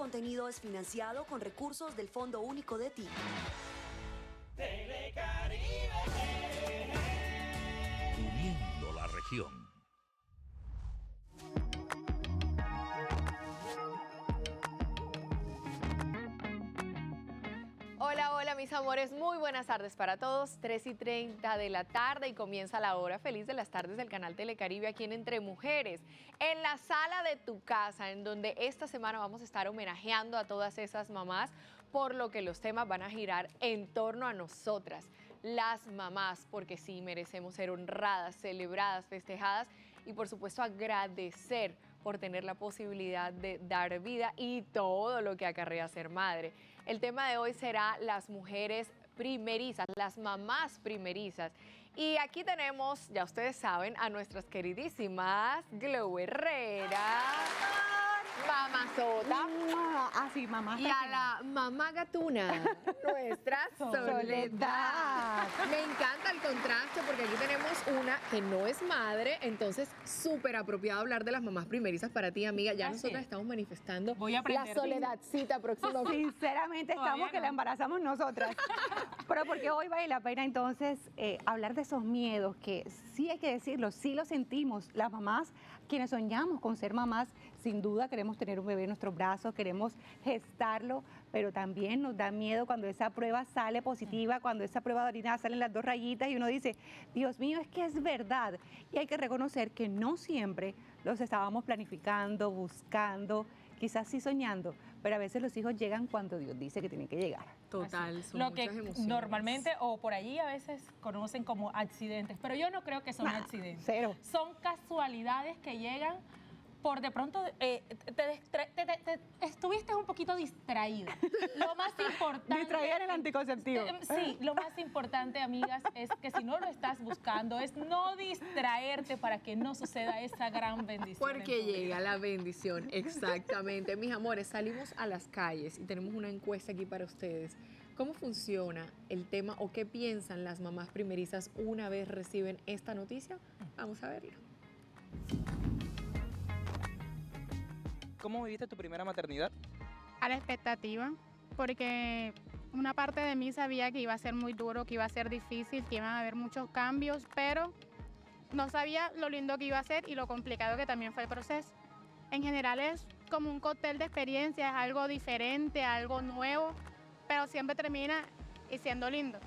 contenido es financiado con recursos del Fondo Único de Ti. Telecaribe. Uniendo la región. Hola, hola mis amores, muy buenas tardes para todos, 3:30 de la tarde y comienza la hora feliz de las tardes del canal Telecaribe aquí en Entre Mujeres, en la sala de tu casa, en donde esta semana vamos a estar homenajeando a todas esas mamás, por lo que los temas van a girar en torno a nosotras, las mamás, porque sí merecemos ser honradas, celebradas, festejadas y por supuesto agradecer por tener la posibilidad de dar vida y todo lo que acarrea ser madre. El tema de hoy será las mujeres primerizas, las mamás primerizas. Y aquí tenemos, ya ustedes saben, a nuestras queridísimas Glow Herrera, mamazota, así, mamá. y a la mamá gatuna, nuestra Soledad. Me encanta el contraste porque aquí tenemos una que no es madre, entonces súper apropiado hablar de las mamás primerizas para ti, amiga. Ya nosotras estamos manifestando Voy a aprender. la Soledadcita próxima. Sinceramente estamos que la embarazamos nosotras. Pero porque hoy vale la pena entonces hablar de esos miedos que sí hay que decirlo, sí lo sentimos. Las mamás, quienes soñamos con ser mamás, sin duda queremos tener un bebé en nuestros brazos, queremos gestarlo, pero también nos da miedo cuando esa prueba sale positiva, cuando esa prueba de orina salen las 2 rayitas y uno dice, Dios mío, es que es verdad. Y hay que reconocer que no siempre los estábamos planificando, buscando, quizás sí soñando, pero a veces los hijos llegan cuando Dios dice que tienen que llegar. Total, son lo que muchas emociones. normalmente o por allí a veces conocen como accidentes, pero yo no creo que son accidentes. Cero. Son casualidades que llegan por de pronto estuviste un poquito distraída. Lo más importante... Distraída en el anticonceptivo. Sí, lo más importante, amigas, es que si no lo estás buscando, es no distraerte para que no suceda esa gran bendición. Porque llega la bendición, exactamente. Mis amores, salimos a las calles y tenemos una encuesta aquí para ustedes. ¿Cómo funciona el tema o qué piensan las mamás primerizas una vez reciben esta noticia? Vamos a verla. ¿Cómo viviste tu primera maternidad? A la expectativa, porque una parte de mí sabía que iba a ser muy duro, que iba a ser difícil, que iban a haber muchos cambios, pero no sabía lo lindo que iba a ser y lo complicado que también fue el proceso. En general es como un cóctel de experiencias, algo diferente, algo nuevo, pero siempre termina y siendo lindo.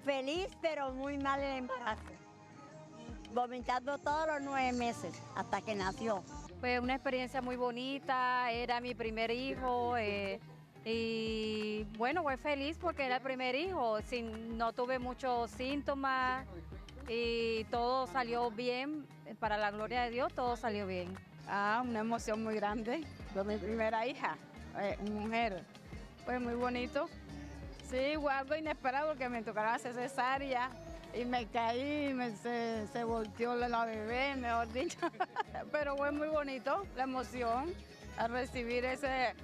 Feliz, pero muy mal el embarazo. Vomitando todos los 9 meses hasta que nació. Fue una experiencia muy bonita, era mi primer hijo y bueno, fue feliz porque era el primer hijo, no tuve muchos síntomas y todo salió bien, para la gloria de Dios todo salió bien. Una emoción muy grande de mi primera hija, mujer, fue muy bonito. Sí, fue algo inesperado porque me tocaron hacer cesárea. Y me caí, se volteó la bebé, mejor dicho. Pero fue muy bonito la emoción al recibir ese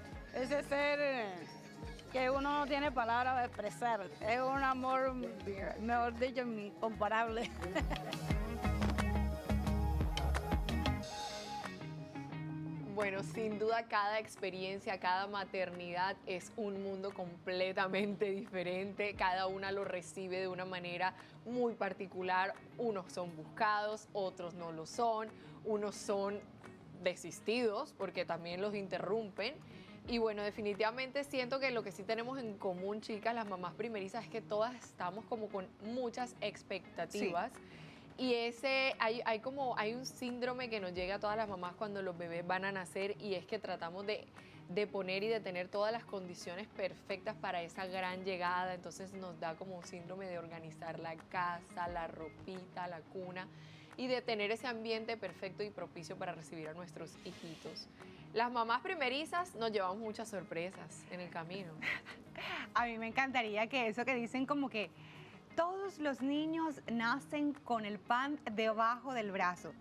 ser que uno no tiene palabras de expresar. Es un amor, mejor dicho, incomparable. Bueno, sin duda cada experiencia, cada maternidad es un mundo completamente diferente. Cada una lo recibe de una manera muy particular. Unos son buscados, otros no lo son. Unos son desistidos porque también los interrumpen. Y bueno, definitivamente siento que lo que sí tenemos en común, chicas, las mamás primerizas, es que todas estamos como con muchas expectativas. Sí. Y hay un síndrome que nos llega a todas las mamás cuando los bebés van a nacer y es que tratamos de poner y de tener todas las condiciones perfectas para esa gran llegada. Entonces nos da como un síndrome de organizar la casa, la ropita, la cuna y de tener ese ambiente perfecto y propicio para recibir a nuestros hijitos. Las mamás primerizas nos llevamos muchas sorpresas en el camino. A mí me encantaría que eso que dicen como que todos los niños nacen con el pan debajo del brazo,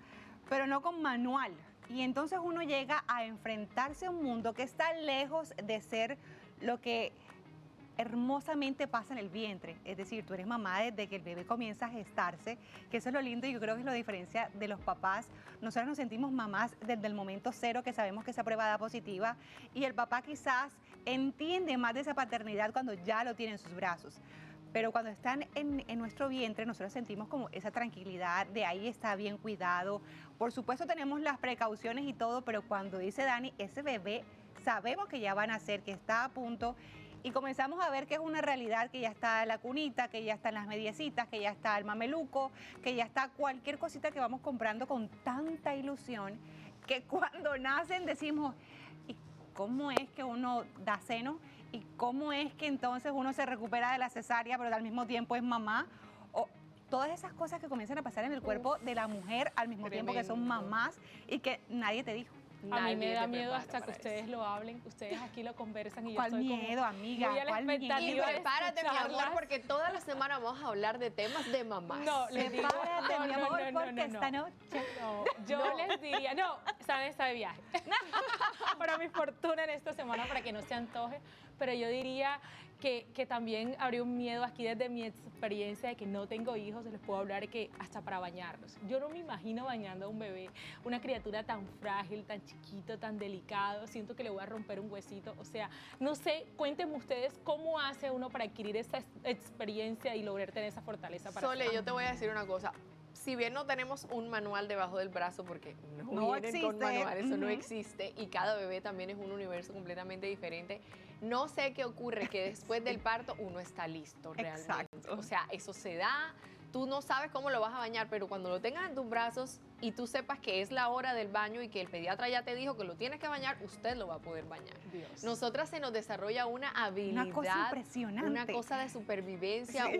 pero no con manual. Y entonces uno llega a enfrentarse a un mundo que está lejos de ser lo que hermosamente pasa en el vientre, es decir, tú eres mamá desde que el bebé comienza a gestarse, que eso es lo lindo y yo creo que es la diferencia de los papás. Nosotros nos sentimos mamás desde el momento cero, que sabemos que esa prueba da positiva, y el papá quizás entiende más de esa paternidad cuando ya lo tiene en sus brazos. Pero cuando están en nuestro vientre, nosotros sentimos como esa tranquilidad, de ahí está bien cuidado. Por supuesto tenemos las precauciones y todo, pero cuando dice Dani, ese bebé sabemos que ya van a nacer, que está a punto, y comenzamos a ver que es una realidad, que ya está la cunita, que ya están las mediecitas, que ya está el mameluco, que ya está cualquier cosita que vamos comprando con tanta ilusión, que cuando nacen decimos, ¿y cómo es que uno da seno? ¿Y cómo es que entonces uno se recupera de la cesárea, pero al mismo tiempo es mamá? O todas esas cosas que comienzan a pasar en el cuerpo de la mujer al mismo tiempo que son mamás y que nadie te dijo. A mí me da miedo hasta que ustedes lo hablen, ustedes aquí lo conversan y yo ¿Cuál estoy como miedo, amiga? muy a la ¿Cuál expectativa miedo? de Prepárate, mi amor, escucharlas. porque toda la semana vamos a hablar de temas de mamás. No, les digo, Prepárate, mi amor, porque esta noche... No, yo les diría, Sara está de viaje. Para mi fortuna en esta semana, para que no se antoje, pero yo diría que también habría un miedo aquí desde mi experiencia de que no tengo hijos, les puedo hablar que hasta para bañarlos. Yo no me imagino bañando a un bebé, una criatura tan frágil, tan chiquito, tan delicado, siento que le voy a romper un huesito, o sea, no sé, cuéntenme ustedes cómo hace uno para adquirir esa experiencia y lograr tener esa fortaleza para Sole, hacerlo. yo te voy a decir una cosa. Si bien no tenemos un manual debajo del brazo, porque No vienen con existe. manual, eso no Ujú. existe, y cada bebé también es un universo completamente diferente, no sé qué ocurre, que después del parto uno está listo realmente. Exacto. O sea, eso se da, tú no sabes cómo lo vas a bañar, pero cuando lo tengas en tus brazos y tú sepas que es la hora del baño y que el pediatra ya te dijo que lo tienes que bañar, usted lo va a poder bañar. Dios. Nosotras se nos desarrolla una habilidad, Una cosa impresionante. una cosa de supervivencia, Sí.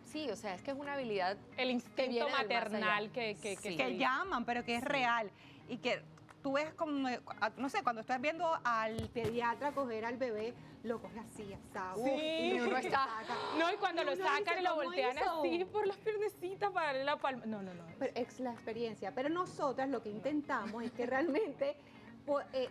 sí, o sea, es que es una habilidad El que instinto viene del más maternal allá. que Sí. se que dice. llaman, pero que es real. Y que tú ves como, no sé, cuando estás viendo al pediatra coger al bebé, lo coge así, asado. Sí. Y uno está... No, y cuando Y lo uno sacan dice, y lo ¿cómo voltean hizo? así por las piernecitas para darle la palma. No. Pero es la experiencia. Pero nosotras lo que intentamos es que realmente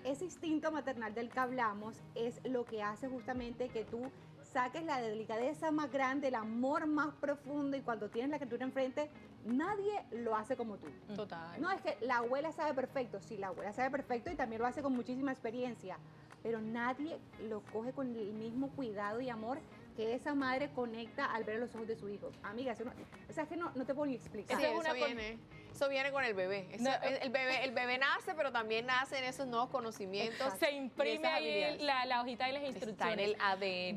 ese instinto maternal del que hablamos es lo que hace justamente que tú saques la delicadeza más grande, el amor más profundo, y cuando tienes la criatura enfrente, nadie lo hace como tú. Total. No, es que la abuela sabe perfecto, sí, la abuela sabe perfecto y también lo hace con muchísima experiencia, pero nadie lo coge con el mismo cuidado y amor que esa madre conecta al ver los ojos de su hijo. Amiga, eso no, o sea, es que no te puedo ni explicar. Sí, Esa es una eso viene con el bebé. No, el bebé nace, pero también nacen esos nuevos conocimientos. Se imprime y esas ahí habilidades. la hojita y las Está en instrucciones. el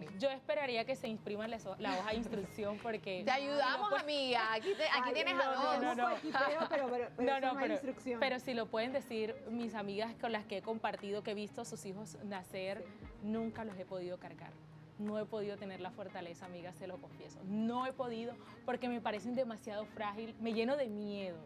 ADN. Yo esperaría que se imprima la hoja de instrucción porque... Te ayudamos, Ay, no, amiga. Aquí Ay, tienes no, a dos. no, no. Pero eso no hay pero, instrucción. pero si lo pueden decir mis amigas con las que he compartido, que he visto a sus hijos nacer, nunca los he podido cargar. No he podido tener la fortaleza, amiga, se lo confieso. No he podido porque me parecen demasiado frágil, me lleno de miedo.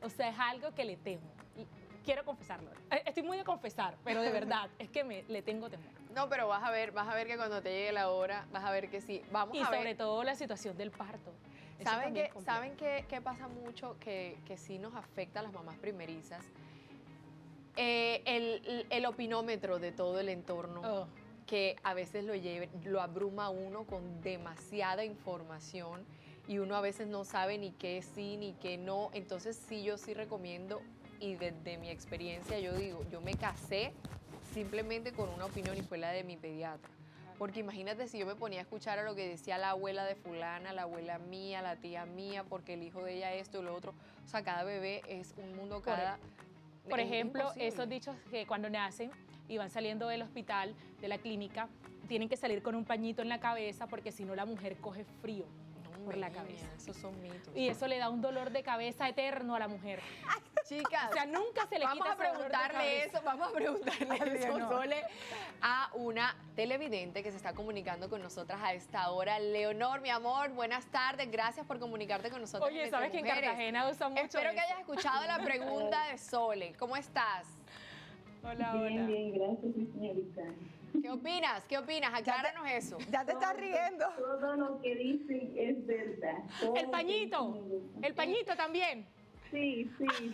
O sea, es algo que le temo. Y quiero confesarlo. Estoy muy de confesar, pero de verdad, es que le tengo temor. No, pero vas a ver que cuando te llegue la hora, vas a ver que sí. Vamos Y a ver. sobre todo la situación del parto. Eso también es complejo. ¿Saben qué pasa mucho? Que sí nos afecta a las mamás primerizas. El opinómetro de todo el entorno. Oh. Que a veces lo abruma a uno con demasiada información y uno a veces no sabe ni qué sí ni qué no. Entonces sí, yo sí recomiendo, y desde mi experiencia yo digo, yo me casé simplemente con una opinión y fue la de mi pediatra. Porque imagínate si yo me ponía a escuchar a lo que decía la abuela de fulana, la abuela mía, la tía mía, porque el hijo de ella esto y lo otro. O sea, cada bebé es un mundo, Por es ejemplo, imposible. esos dichos que cuando nacen y van saliendo del hospital, de la clínica, tienen que salir con un pañito en la cabeza porque si no la mujer coge frío por la Niña, cabeza. esos son mitos. Y eso le da un dolor de cabeza eterno a la mujer. Chicas, O sea, nunca se le vamos quita a ese dolor de preguntarle cabeza. eso, vamos a preguntarle eso, no. Sole, a una televidente que se está comunicando con nosotras a esta hora. Leonor, mi amor, buenas tardes, gracias por comunicarte con nosotros. Oye, ¿sabes que en Cartagena usan mucho Espero que eso? hayas escuchado la pregunta de Sole. ¿Cómo estás? Hola, Bien, hola. bien, gracias, mi señorita. ¿Qué opinas? ¿Qué opinas? Acláranos eso. Ya te estás riendo. Todo lo que dicen es verdad. Todo El lo que pañito, dicen el pañito también. Sí, sí, sí.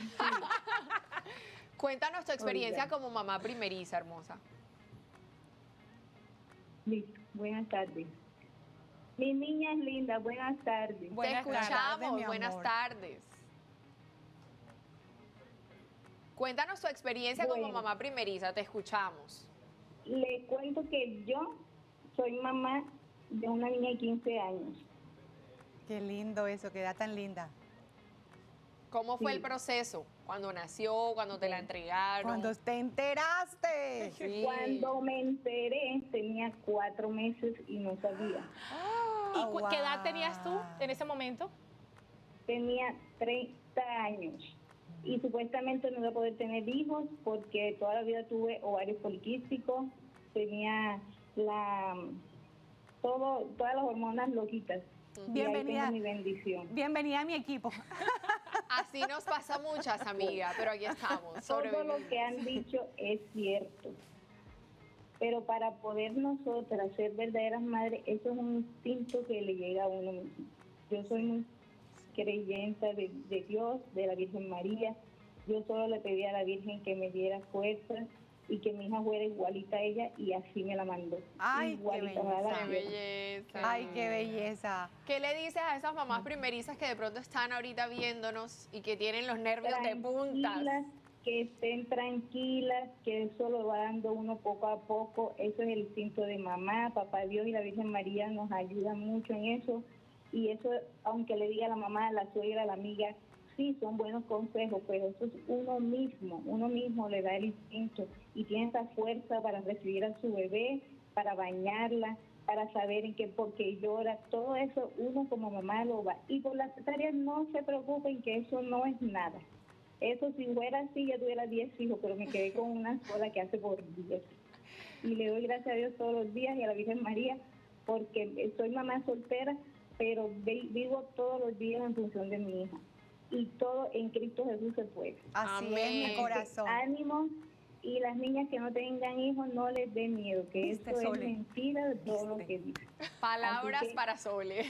Cuéntanos tu experiencia Oiga. como mamá primeriza, hermosa. Listo, buenas tardes. Mi niña es linda, buenas tardes. Te Buenas escuchamos, tardes, mi buenas amor. tardes. Cuéntanos tu experiencia como Bueno. mamá primeriza, te escuchamos. Le cuento que yo soy mamá de una niña de 15 años. Qué lindo eso, qué edad tan linda. ¿Cómo fue Sí. el proceso? ¿Cuando nació? ¿Cuando te la entregaron? Cuando te enteraste. Sí. Cuando me enteré tenía 4 meses y no sabía. ¿Y Oh, qué edad tenías tú wow. en ese momento? Tenía 30 años y supuestamente no iba a poder tener hijos porque toda la vida tuve ovarios poliquísticos, tenía todas las hormonas loquitas. Bienvenida. Y ahí tengo mi bendición. Bienvenida a mi equipo. Así nos pasa a muchas, amigas, pero aquí estamos. Todo lo sobreviviendo. que han dicho es cierto. Pero para poder nosotras ser verdaderas madres, eso es un instinto que le llega a uno mismo. Yo soy muy creyente de Dios, de la Virgen María. Yo solo le pedí a la Virgen que me diera fuerza y que mi hija fuera igualita a ella y así me la mandó. Ay, qué igualita, ojalá Qué la quiera. belleza. Ay, qué belleza. ¿Qué le dices a esas mamás primerizas que de pronto están ahorita viéndonos y que tienen los nervios de puntas? Tranquilas, que estén tranquilas, que eso lo va dando uno poco a poco. Eso es el instinto de mamá, papá Dios y la Virgen María nos ayudan mucho en eso. Y eso, aunque le diga a la mamá, a la suegra, a la amiga, sí, son buenos consejos, pero eso es uno mismo le da el instinto y tiene esa fuerza para recibir a su bebé, para bañarla, para saber por qué llora, todo eso uno como mamá lo va. Y por las cesáreas no se preocupen, que eso no es nada. Eso si fuera así, ya tuviera 10 hijos, pero me quedé con una sola que hace por 10. Y le doy gracias a Dios todos los días y a la Virgen María, porque soy mamá soltera, pero vivo todos los días en función de mi hija. Y todo en Cristo Jesús se puede. Así Amén. es mi corazón. Ánimo, y las niñas que no tengan hijos no les dé miedo, que Viste, esto es Sole. mentira de todo lo que dicen. Palabras Así que- para Sole.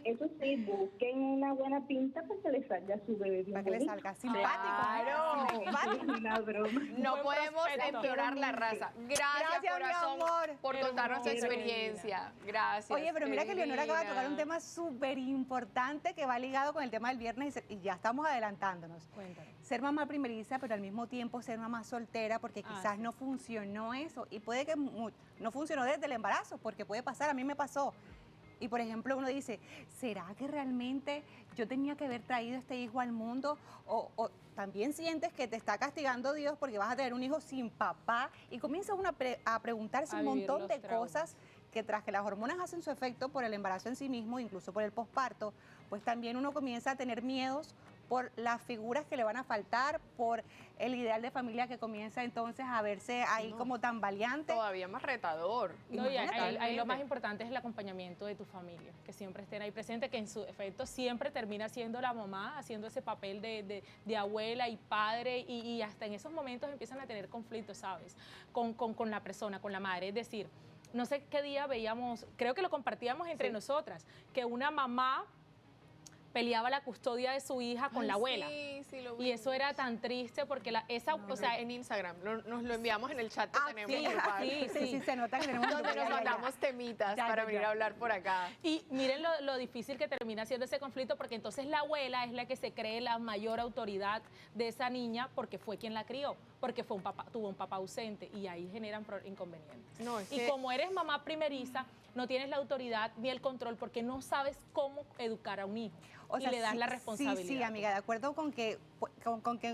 Eso sí, busquen una buena pinta para que le salga su bebé bien Para que le bonito. salga simpático. Claro. Simpático. Una broma. No Buen podemos prospecto. empeorar la raza. Gracias, Gracias, mi corazón, amor. por contarnos tu Hermosa. experiencia. Gracias. Oye, pero mira que Leonora acaba de tocar un divina. tema súper importante que va ligado con el tema del viernes y ya estamos adelantándonos. Cuéntanos. Ser mamá primeriza, pero al mismo tiempo ser mamá soltera, porque quizás sí. no funcionó eso. Y puede que no funcionó desde el embarazo, porque puede pasar, a mí me pasó. Y por ejemplo, uno dice, ¿será que realmente yo tenía que haber traído este hijo al mundo? O también sientes que te está castigando Dios porque vas a tener un hijo sin papá. Y comienza uno a preguntarse A un vivir montón los de traumas. cosas que tras que las hormonas hacen su efecto por el embarazo en sí mismo, incluso por el posparto, pues también uno comienza a tener miedos por las figuras que le van a faltar, por el ideal de familia que comienza entonces a verse ahí como tan valiante. Todavía más retador. No, y ahí Totalmente. lo más importante es el acompañamiento de tu familia, que siempre estén ahí presentes, que en su efecto siempre termina siendo la mamá, haciendo ese papel de abuela y padre, y hasta en esos momentos empiezan a tener conflictos, ¿sabes? Con la persona, con la madre. Es decir, no sé qué día veíamos, creo que lo compartíamos entre nosotras, que una mamá peleaba la custodia de su hija con la abuela. Sí, sí, lo Y eso vimos. era tan triste porque o sea, En Instagram, nos lo enviamos en el chat que tenemos. sí, grupal. sí. se nota que tenemos Donde nos mandamos temitas Ya, para ya, venir ya. a hablar por acá. Y miren lo difícil que termina siendo ese conflicto, porque entonces la abuela es la que se cree la mayor autoridad de esa niña porque fue quien la crió, porque fue tuvo un papá ausente, y ahí generan inconvenientes. No, es Y que- como eres mamá primeriza, no tienes la autoridad ni el control porque no sabes cómo educar a un hijo y le das la responsabilidad. Sí, amiga, de acuerdo con que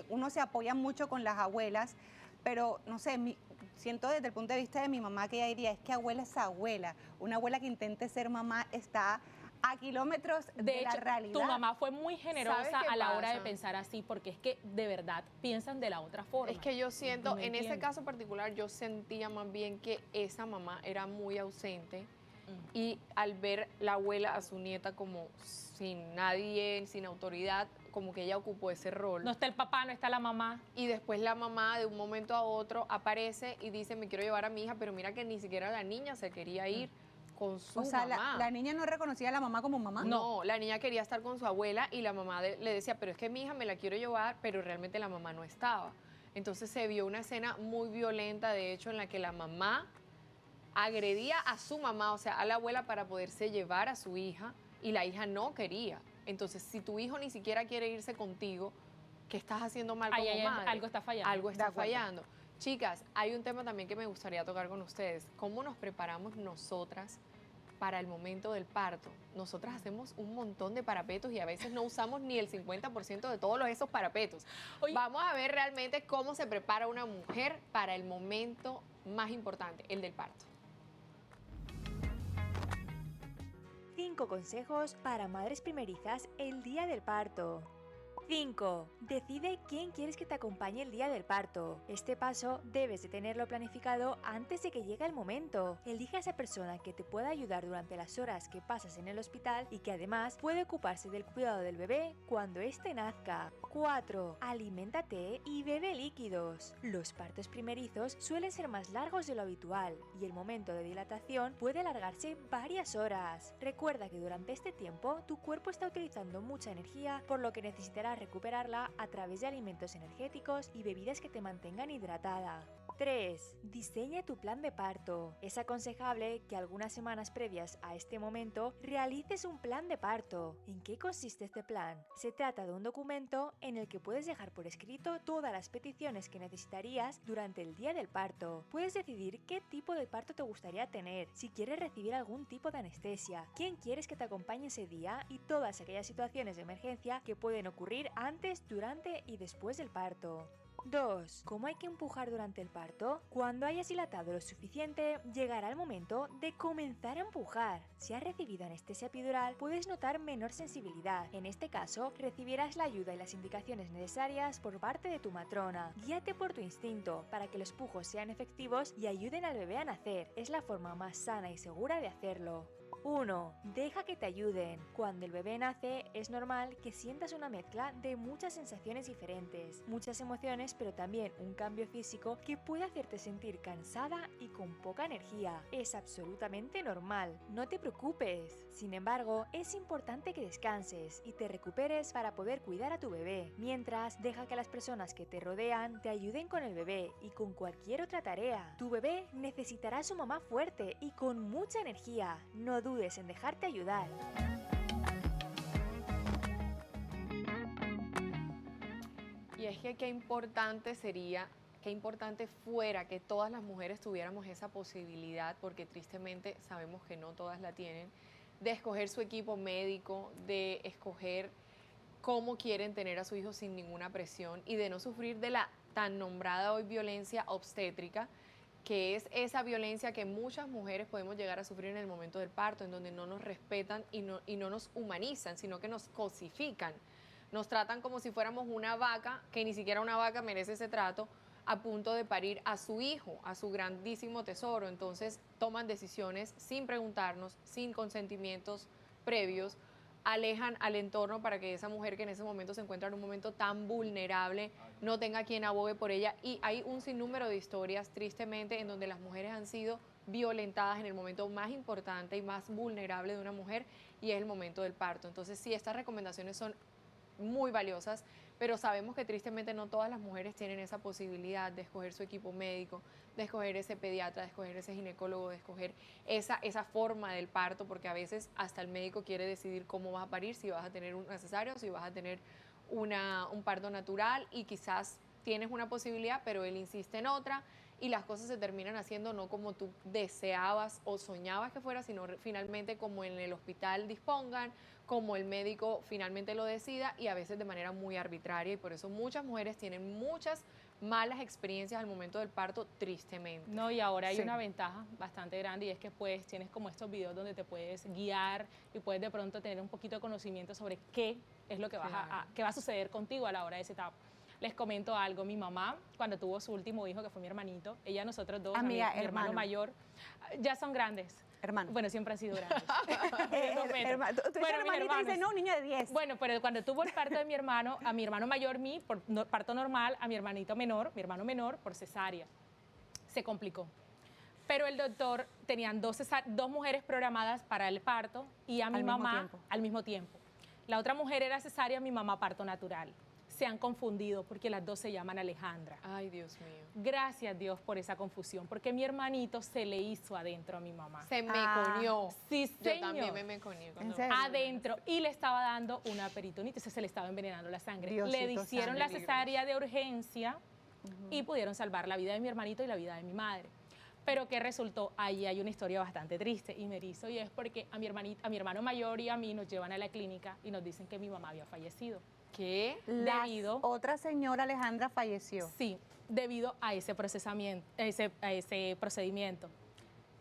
uno se apoya mucho con las abuelas, pero no sé, siento desde el punto de vista de mi mamá que ella diría, es que abuela es abuela. Una abuela que intente ser mamá está a kilómetros de la hecho, realidad. tu mamá fue muy generosa ¿Sabes qué a la hora de pasa? pensar así, porque es que de verdad piensan de la otra forma. Es que yo siento, ¿Me en ese entiendes? caso particular, yo sentía más bien que esa mamá era muy ausente y al ver la abuela a su nieta como sin nadie, sin autoridad, como que ella ocupó ese rol. No está el papá, no está la mamá. Y después la mamá de un momento a otro aparece y dice, me quiero llevar a mi hija, pero mira que ni siquiera la niña se quería ir con su O sea, mamá. la niña no reconocía a la mamá como mamá. No, la niña quería estar con su abuela y la mamá le decía, pero es que mi hija me la quiero llevar, pero realmente la mamá no estaba. Entonces se vio una escena muy violenta, de hecho, en la que la mamá agredía a su mamá, o sea, a la abuela, para poderse llevar a su hija, y la hija no quería. Entonces, si tu hijo ni siquiera quiere irse contigo, ¿qué estás haciendo mal como madre? Algo está fallando. Algo está fallando. Chicas, hay un tema también que me gustaría tocar con ustedes. ¿Cómo nos preparamos nosotras para el momento del parto? Nosotras hacemos un montón de parapetos y a veces no usamos ni el 50% de todos esos parapetos. Vamos a ver realmente cómo se prepara una mujer para el momento más importante, el del parto. 5 consejos para madres primerizas el día del parto. 5. Decide quién quieres que te acompañe el día del parto. Este paso debes de tenerlo planificado antes de que llegue el momento. Elige a esa persona que te pueda ayudar durante las horas que pasas en el hospital y que además puede ocuparse del cuidado del bebé cuando éste nazca. 4. Aliméntate y bebe líquidos. Los partos primerizos suelen ser más largos de lo habitual y el momento de dilatación puede alargarse varias horas. Recuerda que durante este tiempo tu cuerpo está utilizando mucha energía, por lo que necesitarás recuperarla a través de alimentos energéticos y bebidas que te mantengan hidratada. 3. Diseña tu plan de parto. Es aconsejable que algunas semanas previas a este momento realices un plan de parto. ¿En qué consiste este plan? Se trata de un documento en el que puedes dejar por escrito todas las peticiones que necesitarías durante el día del parto. Puedes decidir qué tipo de parto te gustaría tener, si quieres recibir algún tipo de anestesia, quién quieres que te acompañe ese día y todas aquellas situaciones de emergencia que pueden ocurrir antes, durante y después del parto. 2. ¿Cómo hay que empujar durante el parto? Cuando hayas dilatado lo suficiente, llegará el momento de comenzar a empujar. Si has recibido anestesia epidural, puedes notar menor sensibilidad. En este caso, recibirás la ayuda y las indicaciones necesarias por parte de tu matrona. Guíate por tu instinto para que los pujos sean efectivos y ayuden al bebé a nacer. Es la forma más sana y segura de hacerlo. 1. Deja que te ayuden. Cuando el bebé nace, es normal que sientas una mezcla de muchas sensaciones diferentes, muchas emociones, pero también un cambio físico que puede hacerte sentir cansada y con poca energía. Es absolutamente normal, no te preocupes. Sin embargo, es importante que descanses y te recuperes para poder cuidar a tu bebé. Mientras, deja que las personas que te rodean te ayuden con el bebé y con cualquier otra tarea. Tu bebé necesitará a su mamá fuerte y con mucha energía. No dudes en dejarte ayudar. Y es que qué importante sería, qué importante fuera que todas las mujeres tuviéramos esa posibilidad, porque tristemente sabemos que no todas la tienen, de escoger su equipo médico, de escoger cómo quieren tener a su hijo sin ninguna presión y de no sufrir de la tan nombrada hoy violencia obstétrica, que es esa violencia que muchas mujeres podemos llegar a sufrir en el momento del parto, en donde no nos respetan y no nos humanizan, sino que nos cosifican. Nos tratan como si fuéramos una vaca, que ni siquiera una vaca merece ese trato, a punto de parir a su hijo, a su grandísimo tesoro. Entonces toman decisiones sin preguntarnos, sin consentimientos previos, alejan al entorno para que esa mujer que en ese momento se encuentra en un momento tan vulnerable no tenga quien abogue por ella. Y hay un sinnúmero de historias, tristemente, en donde las mujeres han sido violentadas en el momento más importante y más vulnerable de una mujer, y es el momento del parto. Entonces sí, estas recomendaciones son muy valiosas, pero sabemos que tristemente no todas las mujeres tienen esa posibilidad de escoger su equipo médico, de escoger ese pediatra, de escoger ese ginecólogo, de escoger esa forma del parto, porque a veces hasta el médico quiere decidir cómo vas a parir, si vas a tener una cesárea o si vas a tener un parto natural, y quizás tienes una posibilidad, pero él insiste en otra, y las cosas se terminan haciendo no como tú deseabas o soñabas que fuera, sino finalmente como en el hospital dispongan, como el médico finalmente lo decida, y a veces de manera muy arbitraria, y por eso muchas mujeres tienen muchas malas experiencias al momento del parto, tristemente. No, y ahora hay una ventaja bastante grande, y es que pues tienes como estos videos donde te puedes guiar y puedes de pronto tener un poquito de conocimiento sobre qué es lo que qué va a suceder contigo a la hora de esa etapa. Les comento algo, mi mamá, cuando tuvo su último hijo, que fue mi hermanito, ella, nosotros dos, mi hermano mayor, ya son grandes. Hermano. Bueno, siempre han sido grandes. Tu hermanito dice, no, un niño de 10. Bueno, pero cuando tuvo el parto de mi hermano, a mi hermano mayor, por parto normal, a mi hermanito menor, mi hermano menor, por cesárea. Se complicó. Pero el doctor, tenían dos mujeres programadas para el parto y a mi mamá al mismo tiempo. La otra mujer era cesárea, mi mamá parto natural. se han confundido porque las dos se llaman Alejandra. Ay, Dios mío. Gracias Dios por esa confusión, porque mi hermanito se le hizo adentro a mi mamá. Se meconió. Sí, señor. Yo también me meconié. Adentro. Y le estaba dando una peritonitis, se le estaba envenenando la sangre. Diosito le hicieron la santo. cesárea de urgencia y pudieron salvar la vida de mi hermanito y la vida de mi madre. Pero ¿qué resultó? Ahí hay una historia bastante triste y me erizo, y es porque a mi hermano mayor y a mí nos llevan a la clínica y nos dicen que mi mamá había fallecido. ¿Qué? La otra señora Alejandra falleció. Sí, debido a ese procesamiento, a ese procedimiento.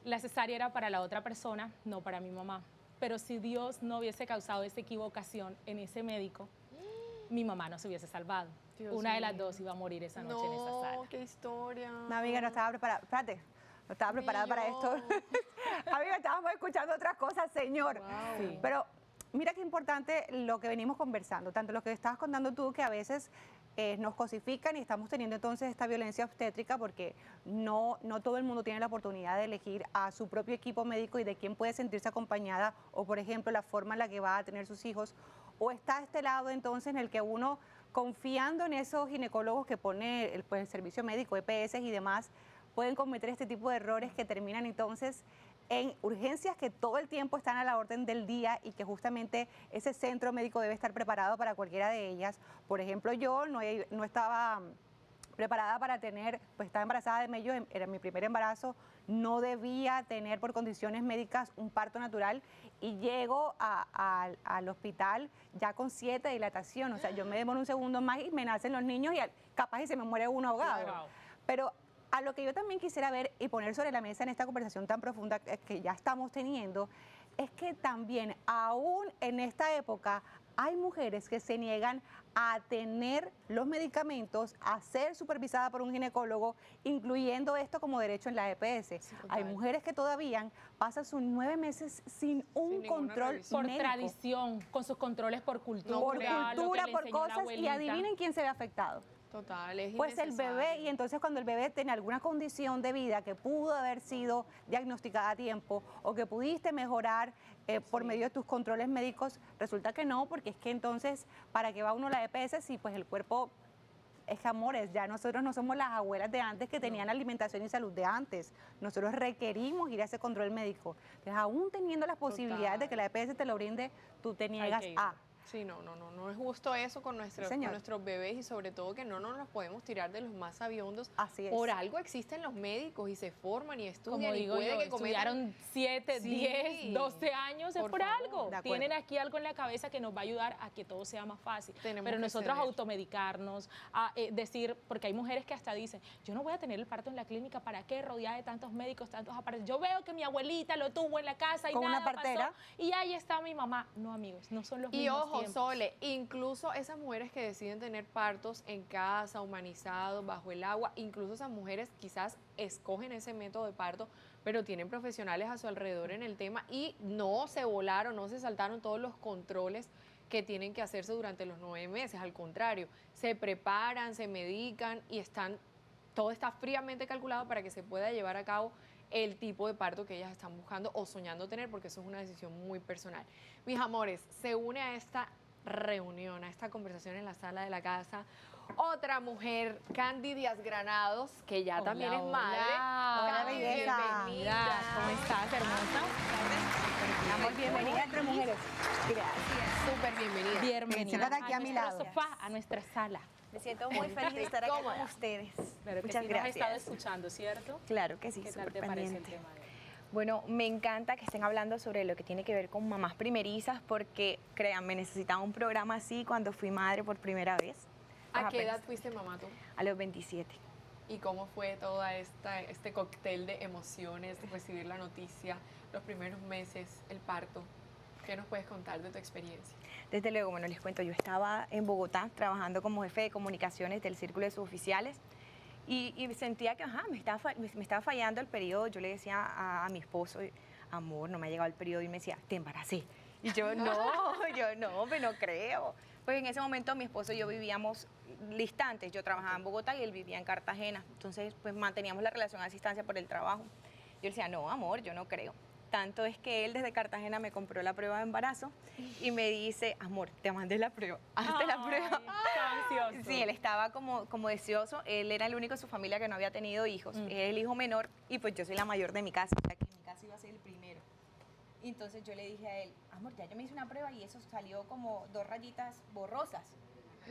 La cesárea era para la otra persona, no para mi mamá. Pero si Dios no hubiese causado esa equivocación en ese médico, mi mamá no se hubiese salvado. Dios Una de las mío. dos iba a morir esa noche en esa sala. No, qué historia. No, amiga, no estaba preparada. Espérate, no estaba preparada para esto. Amiga, estábamos escuchando otras cosas, señor. Wow. Sí. Pero mira qué importante lo que venimos conversando, tanto lo que estabas contando tú, que a veces nos cosifican y estamos teniendo entonces esta violencia obstétrica porque no todo el mundo tiene la oportunidad de elegir a su propio equipo médico y de quién puede sentirse acompañada, o por ejemplo la forma en la que va a tener sus hijos, o está este lado entonces en el que uno, confiando en esos ginecólogos que pone el servicio médico, EPS y demás, pueden cometer este tipo de errores que terminan entonces en urgencias que todo el tiempo están a la orden del día y que justamente ese centro médico debe estar preparado para cualquiera de ellas. Por ejemplo, yo no estaba preparada para tener, pues estaba embarazada de Mello, era mi primer embarazo, no debía tener por condiciones médicas un parto natural y llego al hospital ya con 7 de dilatación, o sea, yo me demoro un segundo más y me nacen los niños y capaz y se me muere uno ahogado. Claro. Pero a lo que yo también quisiera ver y poner sobre la mesa en esta conversación tan profunda que ya estamos teniendo, es que también aún en esta época hay mujeres que se niegan a tener los medicamentos, a ser supervisada por un ginecólogo, incluyendo esto como derecho en la EPS. Hay mujeres que todavía pasan sus 9 meses sin un control por médico. Tradición, con sus controles por cultura. Por lo que cultura, le por enseñó la cosas, y abuelita. adivinen quién se ve afectado. Total, es Pues el innecesario. bebé, y entonces cuando el bebé tiene alguna condición de vida que pudo haber sido diagnosticada a tiempo o que pudiste mejorar por medio de tus controles médicos, resulta que no, porque es que entonces, ¿para qué va uno a la EPS si pues el cuerpo es que, amores, ya nosotros no somos las abuelas de antes que tenían la alimentación y salud de antes. Nosotros requerimos ir a ese control médico. Entonces, aún teniendo las posibilidades de que la EPS te lo brinde, tú te niegas a... Sí, no es justo eso con nuestros bebés, y sobre todo que no nos los podemos tirar de los más sabiondos. Así es. Por algo existen los médicos y se forman y estudian. Como y digo puede yo, que cometan- estudiaron 7, Sí, 10, 12 años, es por favor. algo. De acuerdo. Tienen aquí algo en la cabeza que nos va a ayudar a que todo sea más fácil. Tenemos Pero que nosotros ceder. automedicarnos, a decir, porque hay mujeres que hasta dicen, yo no voy a tener el parto en la clínica, ¿para qué? Rodeada de tantos médicos, tantos aparatos. Yo veo que mi abuelita lo tuvo en la casa y Con una nada partera. pasó, y ahí está mi mamá. No, amigos, no son los Y mismos ojo, tiempos. Sole, incluso esas mujeres que deciden tener partos en casa, humanizados, bajo el agua, incluso esas mujeres quizás escogen ese método de parto, pero tienen profesionales a su alrededor en el tema y no se volaron, no se saltaron todos los controles que tienen que hacerse durante los 9 meses. Al contrario, se preparan, se medican y todo está fríamente calculado para que se pueda llevar a cabo el tipo de parto que ellas están buscando o soñando tener, porque eso es una decisión muy personal. Mis amores, se une a esta reunión, a esta conversación en la sala de la casa, otra mujer, Candy Díaz Granados, que ya también es madre. Hola, Candy, belleza. bienvenida. ¿Cómo estás, hermosa? Amor, bienvenida entre mujeres. Gracias. Súper bienvenida. Bienvenida Siéntate aquí a mi nuestro lado. sofá, a nuestra sala. Me siento muy feliz de estar aquí con ustedes. Claro que Muchas sí, nos has estado gracias. escuchando, ¿cierto? Claro que sí, ¿Qué tal súper te parece el pendiente. tema de hoy? Bueno, me encanta que estén hablando sobre lo que tiene que ver con mamás primerizas, porque créanme, necesitaba un programa así cuando fui madre por primera vez. ¿A qué Apenas edad fuiste mamá tú? A los 27. ¿Y cómo fue todo este cóctel de emociones, recibir la noticia, los primeros meses, el parto? ¿Qué nos puedes contar de tu experiencia? Desde luego, bueno, les cuento, yo estaba en Bogotá trabajando como jefe de comunicaciones del Círculo de Suboficiales y sentía que me estaba fallando el periodo. Yo le decía a mi esposo, amor, no me ha llegado el periodo, y me decía, te embaracé. Y yo no, pero no creo. Pues en ese momento mi esposo y yo vivíamos distantes. Yo trabajaba en Bogotá y él vivía en Cartagena. Entonces, pues manteníamos la relación a distancia por el trabajo. Yo le decía, no, amor, yo no creo. Tanto es que él desde Cartagena me compró la prueba de embarazo y me dice, amor, te mandé la prueba, hazte la prueba. Estaba ansioso. Sí, él estaba como deseoso. Él era el único de su familia que no había tenido hijos. Es el hijo menor y pues yo soy la mayor de mi casa, o sea que en mi casa iba a ser el primero. Y entonces yo le dije a él, amor, ya yo me hice una prueba y eso salió como 2 rayitas borrosas.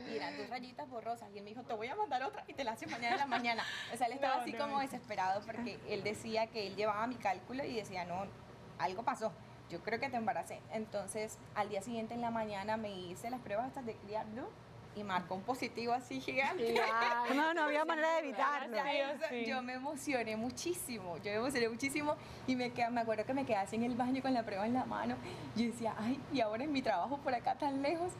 Y eran 2 rayitas borrosas. Y él me dijo, te voy a mandar otra y te la haces mañana en la mañana. O sea, él estaba así como desesperado porque él decía que él llevaba mi cálculo y decía, no, algo pasó. Yo creo que te embaracé. Entonces, al día siguiente en la mañana me hice las pruebas estas de Clear Blue y marcó un positivo así gigante. No había manera de evitarlo. Yo me emocioné muchísimo, y me acuerdo que me quedé así en el baño con la prueba en la mano. Yo decía, ay, y ahora en mi trabajo por acá tan lejos.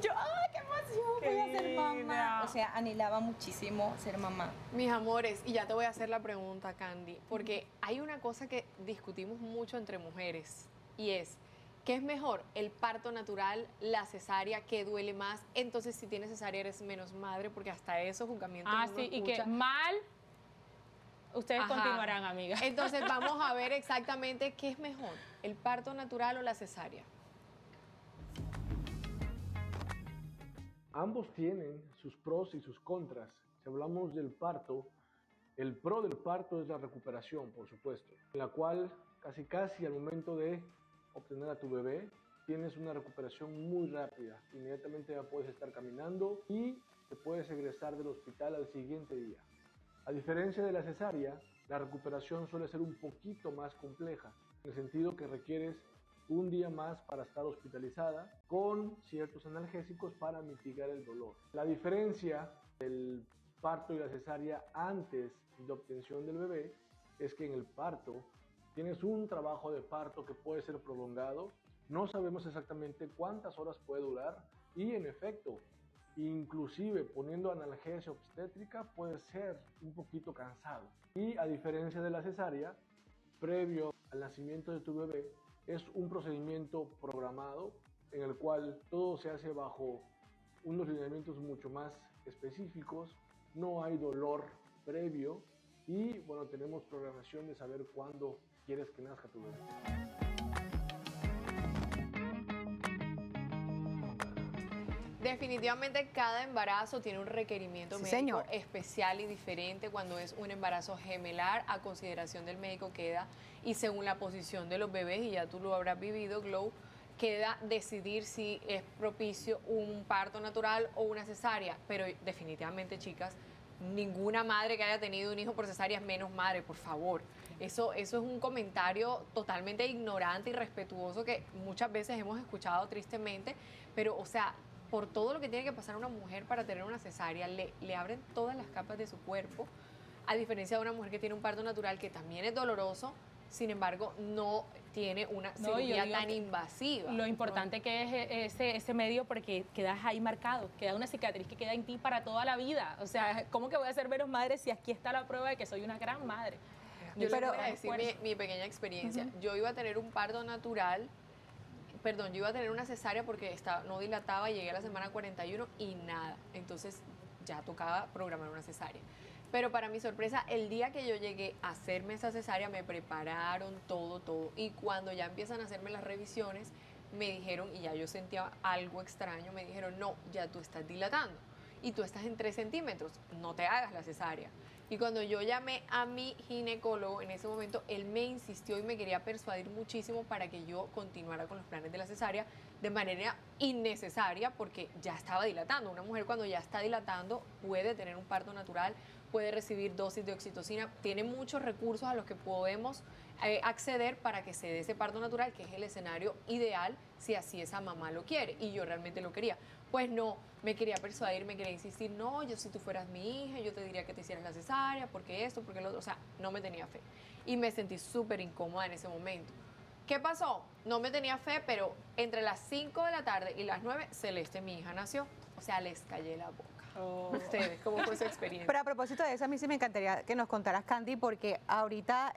Yo, ay, qué emoción, voy a ser mamá. O sea, anhelaba muchísimo ser mamá. Mis amores, y ya te voy a hacer la pregunta, Candy, porque hay una cosa que discutimos mucho entre mujeres y es, ¿qué es mejor? ¿El parto natural, la cesárea, qué duele más? Entonces, si tienes cesárea eres menos madre, porque hasta esos juzgamientos uno sí, y escucha. que mal, ustedes Ajá. continuarán, amiga. Entonces, vamos a ver exactamente qué es mejor, ¿el parto natural o la cesárea? Ambos tienen sus pros y sus contras. Si hablamos del parto, el pro del parto es la recuperación, por supuesto, en la cual casi al momento de obtener a tu bebé, tienes una recuperación muy rápida. Inmediatamente ya puedes estar caminando y te puedes egresar del hospital al siguiente día. A diferencia de la cesárea, la recuperación suele ser un poquito más compleja, en el sentido que requieres un día más para estar hospitalizada con ciertos analgésicos para mitigar el dolor. La diferencia del parto y la cesárea antes de obtención del bebé es que en el parto tienes un trabajo de parto que puede ser prolongado, no sabemos exactamente cuántas horas puede durar y en efecto, inclusive poniendo analgesia obstétrica puede ser un poquito cansado. Y a diferencia de la cesárea, previo al nacimiento de tu bebé, es un procedimiento programado en el cual todo se hace bajo unos lineamientos mucho más específicos, no hay dolor previo y bueno, tenemos programación de saber cuándo quieres que nazca tu bebé. Definitivamente cada embarazo tiene un requerimiento médico especial y diferente. Cuando es un embarazo gemelar, a consideración del médico queda, y según la posición de los bebés, y ya tú lo habrás vivido, Glow, queda decidir si es propicio un parto natural o una cesárea. Pero definitivamente, chicas, ninguna madre que haya tenido un hijo por cesárea es menos madre, por favor. Eso es un comentario totalmente ignorante y irrespetuoso que muchas veces hemos escuchado tristemente, pero, o sea, por todo lo que tiene que pasar una mujer para tener una cesárea, le abren todas las capas de su cuerpo, a diferencia de una mujer que tiene un parto natural que también es doloroso, sin embargo, no tiene una cirugía tan invasiva. Lo importante que es ese medio, porque quedas ahí marcado, queda una cicatriz que queda en ti para toda la vida. O sea, ¿cómo que voy a ser menos madre si aquí está la prueba de que soy una gran madre? Yo les voy a decir mi pequeña experiencia. Yo iba a tener un parto natural, yo iba a tener una cesárea porque no dilataba, llegué a la semana 41 y nada. Entonces ya tocaba programar una cesárea. Pero para mi sorpresa, el día que yo llegué a hacerme esa cesárea, me prepararon todo. Y cuando ya empiezan a hacerme las revisiones, me dijeron, y ya yo sentía algo extraño, me dijeron, no, ya tú estás dilatando. Y tú estás en 3 centímetros, no te hagas la cesárea. Y cuando yo llamé a mi ginecólogo, en ese momento, él me insistió y me quería persuadir muchísimo para que yo continuara con los planes de la cesárea de manera innecesaria, porque ya estaba dilatando. Una mujer cuando ya está dilatando puede tener un parto natural, puede recibir dosis de oxitocina, tiene muchos recursos a los que podemos acceder para que se dé ese parto natural, que es el escenario ideal si así esa mamá lo quiere, y yo realmente lo quería. Pues no, me quería persuadir, me quería insistir, no, yo si tú fueras mi hija, yo te diría que te hicieras la cesárea, porque esto, porque lo otro, o sea, no me tenía fe. Y me sentí súper incómoda en ese momento. ¿Qué pasó? No me tenía fe, pero entre las 5 de la tarde y las 9, Celeste, mi hija, nació. O sea, les callé la boca. Ustedes, ¿cómo fue su experiencia? Pero a propósito de eso, a mí sí me encantaría que nos contaras, Candy, porque ahorita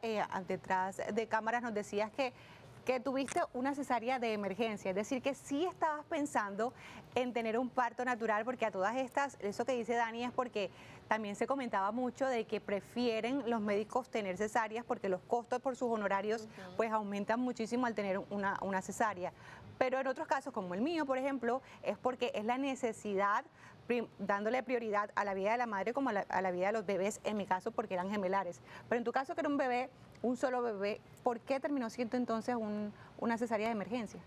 detrás de cámaras nos decías que que tuviste una cesárea de emergencia, es decir, que sí estabas pensando en tener un parto natural, porque a todas estas, eso que dice Dani es porque también se comentaba mucho de que prefieren los médicos tener cesáreas porque los costos por sus honorarios pues aumentan muchísimo al tener una cesárea. Pero en otros casos, como el mío, por ejemplo, es porque es la necesidad, dándole prioridad a la vida de la madre como a la vida de los bebés, en mi caso porque eran gemelares. Pero en tu caso que era un bebé, un solo bebé, ¿por qué terminó siendo entonces una cesárea de emergencia?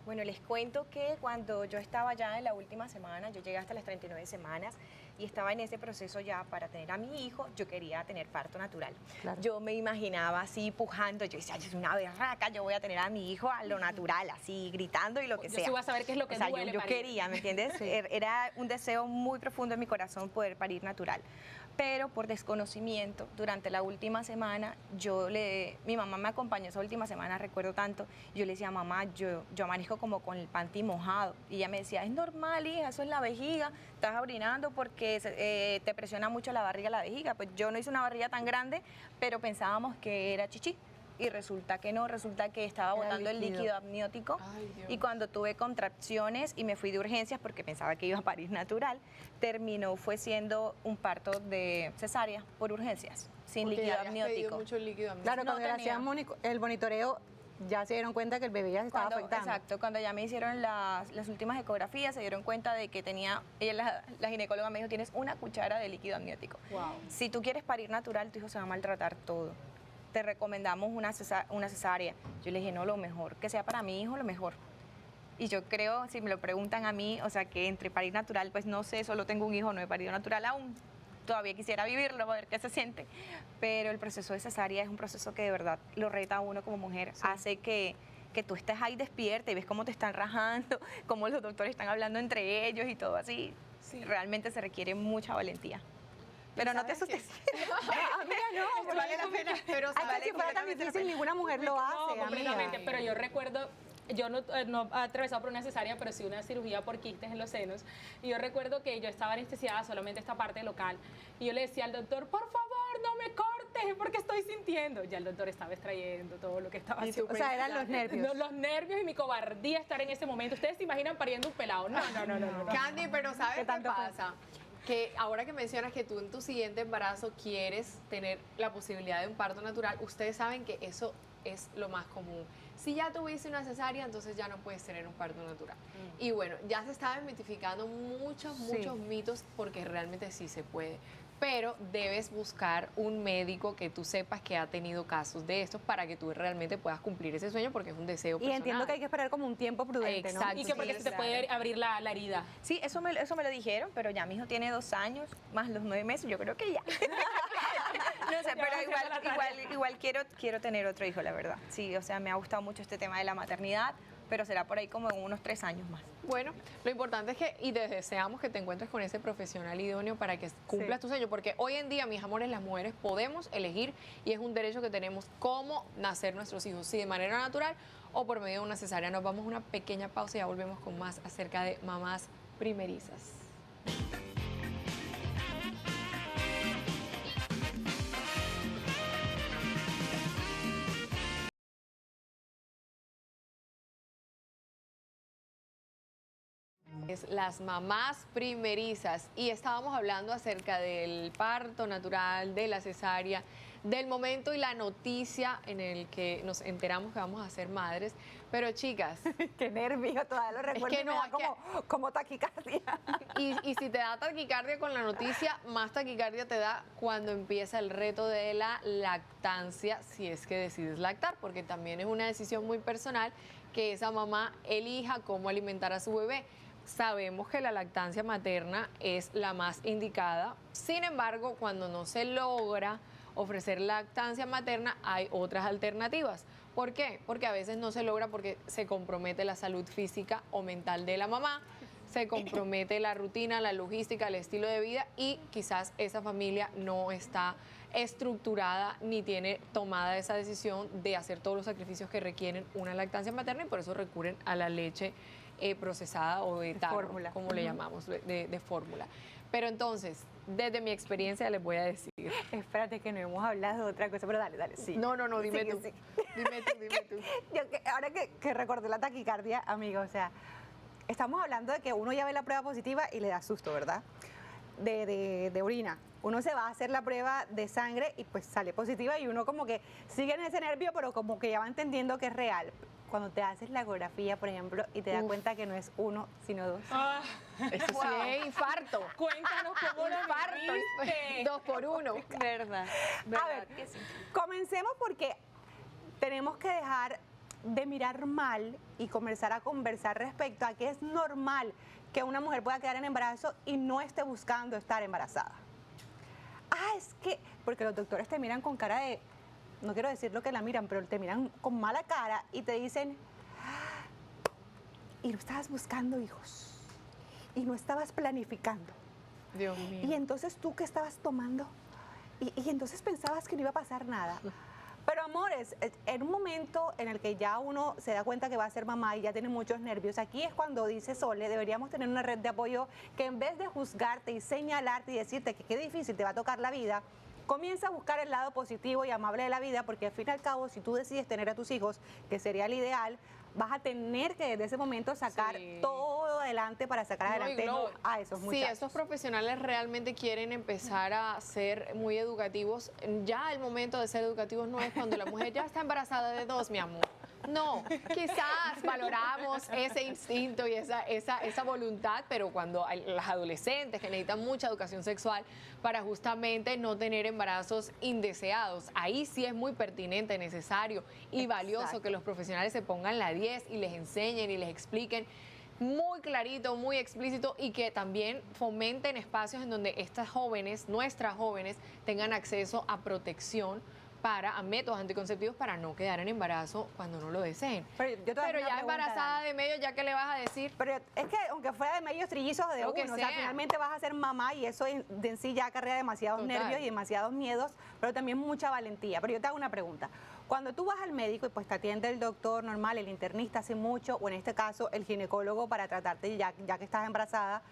Bueno, les cuento que cuando yo estaba ya en la última semana, yo llegué hasta las 39 semanas y estaba en ese proceso ya para tener a mi hijo, yo quería tener parto natural. Claro. Yo me imaginaba así pujando, yo decía, yo soy una berraca, yo voy a tener a mi hijo a lo natural, así gritando y lo que sea. Yo sí voy a saber qué es lo que duele yo quería, ¿me entiendes? Sí. Era un deseo muy profundo en mi corazón poder parir natural. Pero por desconocimiento, durante la última semana, mi mamá me acompañó esa última semana, recuerdo tanto, yo le decía, mamá, yo amanezco como con el panty mojado. Y ella me decía, es normal, hija, eso es la vejiga, estás orinando porque te presiona mucho la barriga, la vejiga. Pues yo no hice una barriga tan grande, pero pensábamos que era chichi. Y resulta que no, resulta que estaba botando el líquido amniótico. Y cuando tuve contracciones y me fui de urgencias porque pensaba que iba a parir natural, fue siendo un parto de cesárea por urgencias, sin porque líquido ya amniótico. Mucho líquido amniótico. Claro, cuando le hacían el monitoreo, ya se dieron cuenta que el bebé ya se estaba afectando. Exacto, cuando ya me hicieron las últimas ecografías, se dieron cuenta de que la ginecóloga me dijo, tienes una cuchara de líquido amniótico. Wow. Si tú quieres parir natural, tu hijo se va a maltratar todo. Te recomendamos una cesárea. Yo le dije, no, lo mejor, que sea para mi hijo, lo mejor. Y yo creo, si me lo preguntan a mí, o sea, que entre parir natural, pues no sé, solo tengo un hijo, no he parido natural aún. Todavía quisiera vivirlo, a ver qué se siente. Pero el proceso de cesárea es un proceso que de verdad lo reta a uno como mujer. Sí. Hace que tú estés ahí despierta y ves cómo te están rajando, cómo los doctores están hablando entre ellos y todo así. Sí. Realmente se requiere mucha valentía. Pero no te asustes. Amiga, no, vale la pena. Pero si fuera tan difícil, ninguna mujer lo hace, completamente. Pero yo recuerdo, yo no he atravesado por una cesárea, pero sí una cirugía por quistes en los senos. Y yo recuerdo que yo estaba anestesiada solamente esta parte local. Y yo le decía al doctor, por favor, no me cortes, porque estoy sintiendo. Ya el doctor estaba extrayendo todo lo que estaba haciendo. O sea, eran los nervios. Los nervios y mi cobardía estar en ese momento. ¿Ustedes se imaginan pariendo un pelado? No. Candy, pero ¿sabes qué pasa? Que ahora que mencionas que tú en tu siguiente embarazo quieres tener la posibilidad de un parto natural, ustedes saben que eso es lo más común. Si ya tuviste una cesárea, entonces ya no puedes tener un parto natural. Y bueno, ya se está desmitificando muchos mitos porque realmente sí se puede. Pero debes buscar un médico que tú sepas que ha tenido casos de estos para que tú realmente puedas cumplir ese sueño porque es un deseo personal. Y entiendo que hay que esperar como un tiempo prudente, exacto, ¿no? Y que porque se te puede abrir la herida. Sí, eso me lo dijeron, pero ya mi hijo tiene 2 años, más los 9 meses, yo creo que ya. No sé, pero igual quiero tener otro hijo, la verdad. Sí, o sea, me ha gustado mucho este tema de la maternidad, pero será por ahí como en unos 3 años más. Bueno, lo importante es que, y deseamos que te encuentres con ese profesional idóneo para que cumplas tu sueño, porque hoy en día, mis amores, las mujeres podemos elegir y es un derecho que tenemos cómo nacer nuestros hijos, si de manera natural o por medio de una cesárea. Nos vamos a una pequeña pausa y ya volvemos con más acerca de mamás primerizas. Las mamás primerizas y estábamos hablando acerca del parto natural, de la cesárea, del momento y la noticia en el que nos enteramos que vamos a ser madres, pero chicas, qué nervio, todavía lo recuerdo, es que no, me da como taquicardia. Y si te da taquicardia con la noticia, más taquicardia te da cuando empieza el reto de la lactancia, si es que decides lactar, porque también es una decisión muy personal que esa mamá elija cómo alimentar a su bebé. Sabemos que la lactancia materna es la más indicada, sin embargo, cuando no se logra ofrecer lactancia materna, hay otras alternativas. ¿Por qué? Porque a veces no se logra porque se compromete la salud física o mental de la mamá, se compromete la rutina, la logística, el estilo de vida y quizás esa familia no está estructurada ni tiene tomada esa decisión de hacer todos los sacrificios que requieren una lactancia materna y por eso recurren a la leche procesada o de tarro, como le llamamos, de fórmula. Pero entonces, desde mi experiencia les voy a decir. Espérate que no hemos hablado de otra cosa, pero dale, sí. No, dime Sí, tú. sí. Dime tú. Ahora que recordé la taquicardia, amigo, o sea, estamos hablando de que uno ya ve la prueba positiva y le da susto, ¿verdad? De orina. Uno se va a hacer la prueba de sangre y pues sale positiva y uno como que sigue en ese nervio, pero como que ya va entendiendo que es real. Cuando te haces la ecografía, por ejemplo, y te das cuenta que no es 1, sino 2. Eso sí es infarto. Cuéntanos cómo lo viviste. 2 por 1. Verdad. A ver, comencemos porque tenemos que dejar de mirar mal y comenzar a conversar respecto a que es normal que una mujer pueda quedar en embarazo y no esté buscando estar embarazada. Es que, porque los doctores te miran con cara de, no quiero decir lo que la miran, pero te miran con mala cara y te dicen, y no estabas buscando hijos, y no estabas planificando. Dios mío. Y entonces tú, ¿qué estabas tomando? Y entonces pensabas que no iba a pasar nada. Pero amores, en un momento en el que ya uno se da cuenta que va a ser mamá y ya tiene muchos nervios, aquí es cuando dice Sole, deberíamos tener una red de apoyo que en vez de juzgarte y señalarte y decirte que qué difícil te va a tocar la vida, comienza a buscar el lado positivo y amable de la vida, porque al fin y al cabo, si tú decides tener a tus hijos, que sería el ideal, vas a tener que desde ese momento sacar todo adelante para sacar adelante a esos muchachos. Sí, esos profesionales realmente quieren empezar a ser muy educativos. Ya el momento de ser educativos no es cuando la mujer ya está embarazada de 2, mi amor. No, quizás valoramos ese instinto y esa voluntad, pero cuando las adolescentes que necesitan mucha educación sexual para justamente no tener embarazos indeseados, ahí sí es muy pertinente, necesario y valioso que los profesionales se pongan la 10 y les enseñen y les expliquen muy clarito, muy explícito y que también fomenten espacios en donde estas jóvenes, nuestras jóvenes, tengan acceso a protección a métodos anticonceptivos para no quedar en embarazo cuando no lo deseen. Pero ya embarazada de medio, ¿ya qué le vas a decir? Pero es que aunque fuera de medios trillizos de Lo que uno, o sea, sea. finalmente vas a ser mamá y eso en sí ya acarrea demasiados nervios y demasiados miedos, pero también mucha valentía. Pero yo te hago una pregunta. Cuando tú vas al médico y pues te atiende el doctor normal, el internista hace mucho, o en este caso el ginecólogo para tratarte ya que estás embarazada,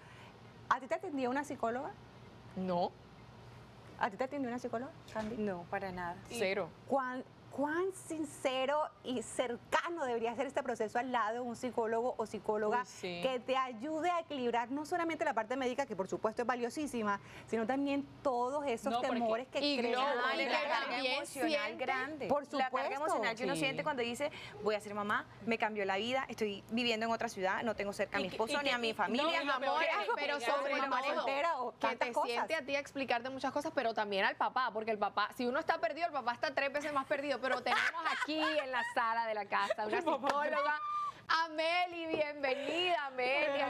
¿a ti te atendía una psicóloga? No. ¿A ti te atendió una psicóloga, Candy? No, para nada. Cero. ¿Cuán sincero y cercano debería ser este proceso al lado de un psicólogo o psicóloga que te ayude a equilibrar no solamente la parte médica, que por supuesto es valiosísima, sino también todos esos temores que crean? Y la carga emocional grande. Por supuesto. La carga emocional que uno siente cuando dice, voy a ser mamá, me cambió la vida, estoy viviendo en otra ciudad, no tengo cerca a mi esposo ni a mi familia. No, amor, pero sobre todo que te siente a ti a explicarte muchas cosas, pero también al papá, porque el papá, si uno está perdido, el papá está 3 veces más perdido, pero tenemos aquí en la sala de la casa una psicóloga, Ameli, bienvenida, Ameli.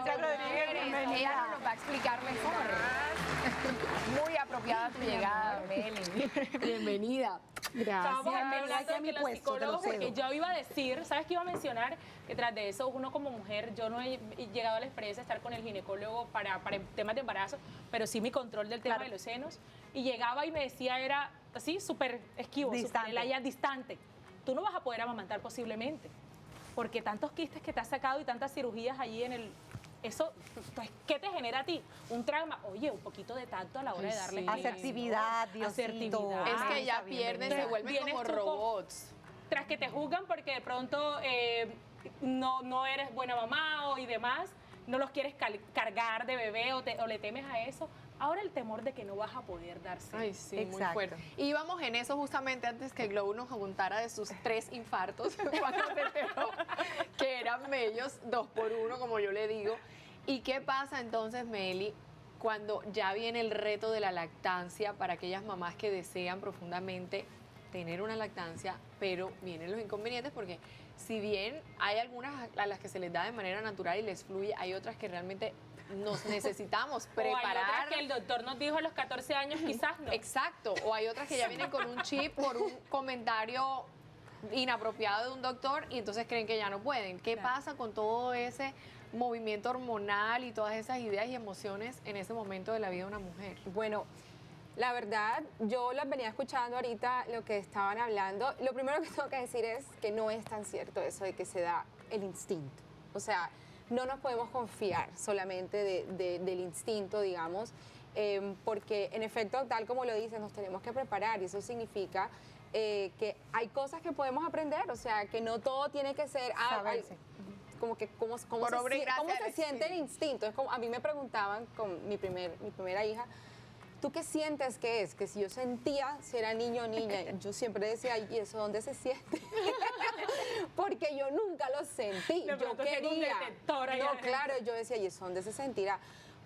Ella nos va a explicar mejor. Muy apropiada tu llegada, Ameli. Bienvenida. Estábamos hablando aquí a mi que los puesto, te lo psicólogos, porque cedo. yo iba a decir, ¿sabes qué iba a mencionar? Que tras de eso, uno como mujer, yo no he llegado a la experiencia de estar con el ginecólogo para temas de embarazo, pero sí mi control del tema de los senos. Y llegaba y me decía, era así, súper esquivo, súper distante. Tú no vas a poder amamantar posiblemente, porque tantos quistes que te has sacado y tantas cirugías allí en el... Eso, pues, ¿qué te genera a ti? Un trauma. Oye, un poquito de tacto a la hora de darle asertividad, Diosito. Es que ya pierden, se vuelven como robots. Tras que te juzgan porque de pronto no eres buena mamá y demás, no los quieres cargar de bebé o le temes a eso. Ahora el temor de que no vas a poder darse. Ay, sí, muy fuerte. Y íbamos en eso justamente antes que Glow nos contara de sus 3 infartos cuando se enteró que eran mellos, 2 por 1, como yo le digo. ¿Y qué pasa entonces, Meli, cuando ya viene el reto de la lactancia para aquellas mamás que desean profundamente tener una lactancia, pero vienen los inconvenientes porque si bien hay algunas a las que se les da de manera natural y les fluye, hay otras que realmente nos necesitamos preparar. O hay otras que el doctor nos dijo a los 14 años, quizás no. Exacto, o hay otras que ya vienen con un chip por un comentario inapropiado de un doctor y entonces creen que ya no pueden. ¿Qué pasa con todo ese movimiento hormonal y todas esas ideas y emociones en ese momento de la vida de una mujer? Bueno, la verdad, yo las venía escuchando ahorita lo que estaban hablando. Lo primero que tengo que decir es que no es tan cierto eso de que se da el instinto. O sea, no nos podemos confiar solamente del instinto, digamos. porque en efecto, tal como lo dices, nos tenemos que preparar y eso significa que hay cosas que podemos aprender, o sea, que no todo tiene que ser como que cómo se siente el instinto. Es como, a mí me preguntaban con mi primera hija, ¿tú qué sientes que es? Que si yo sentía si era niño o niña, yo siempre decía, ¿y eso dónde se siente? Porque yo nunca lo sentí, yo quería. No, claro, yo decía, ¿y eso dónde se sentirá?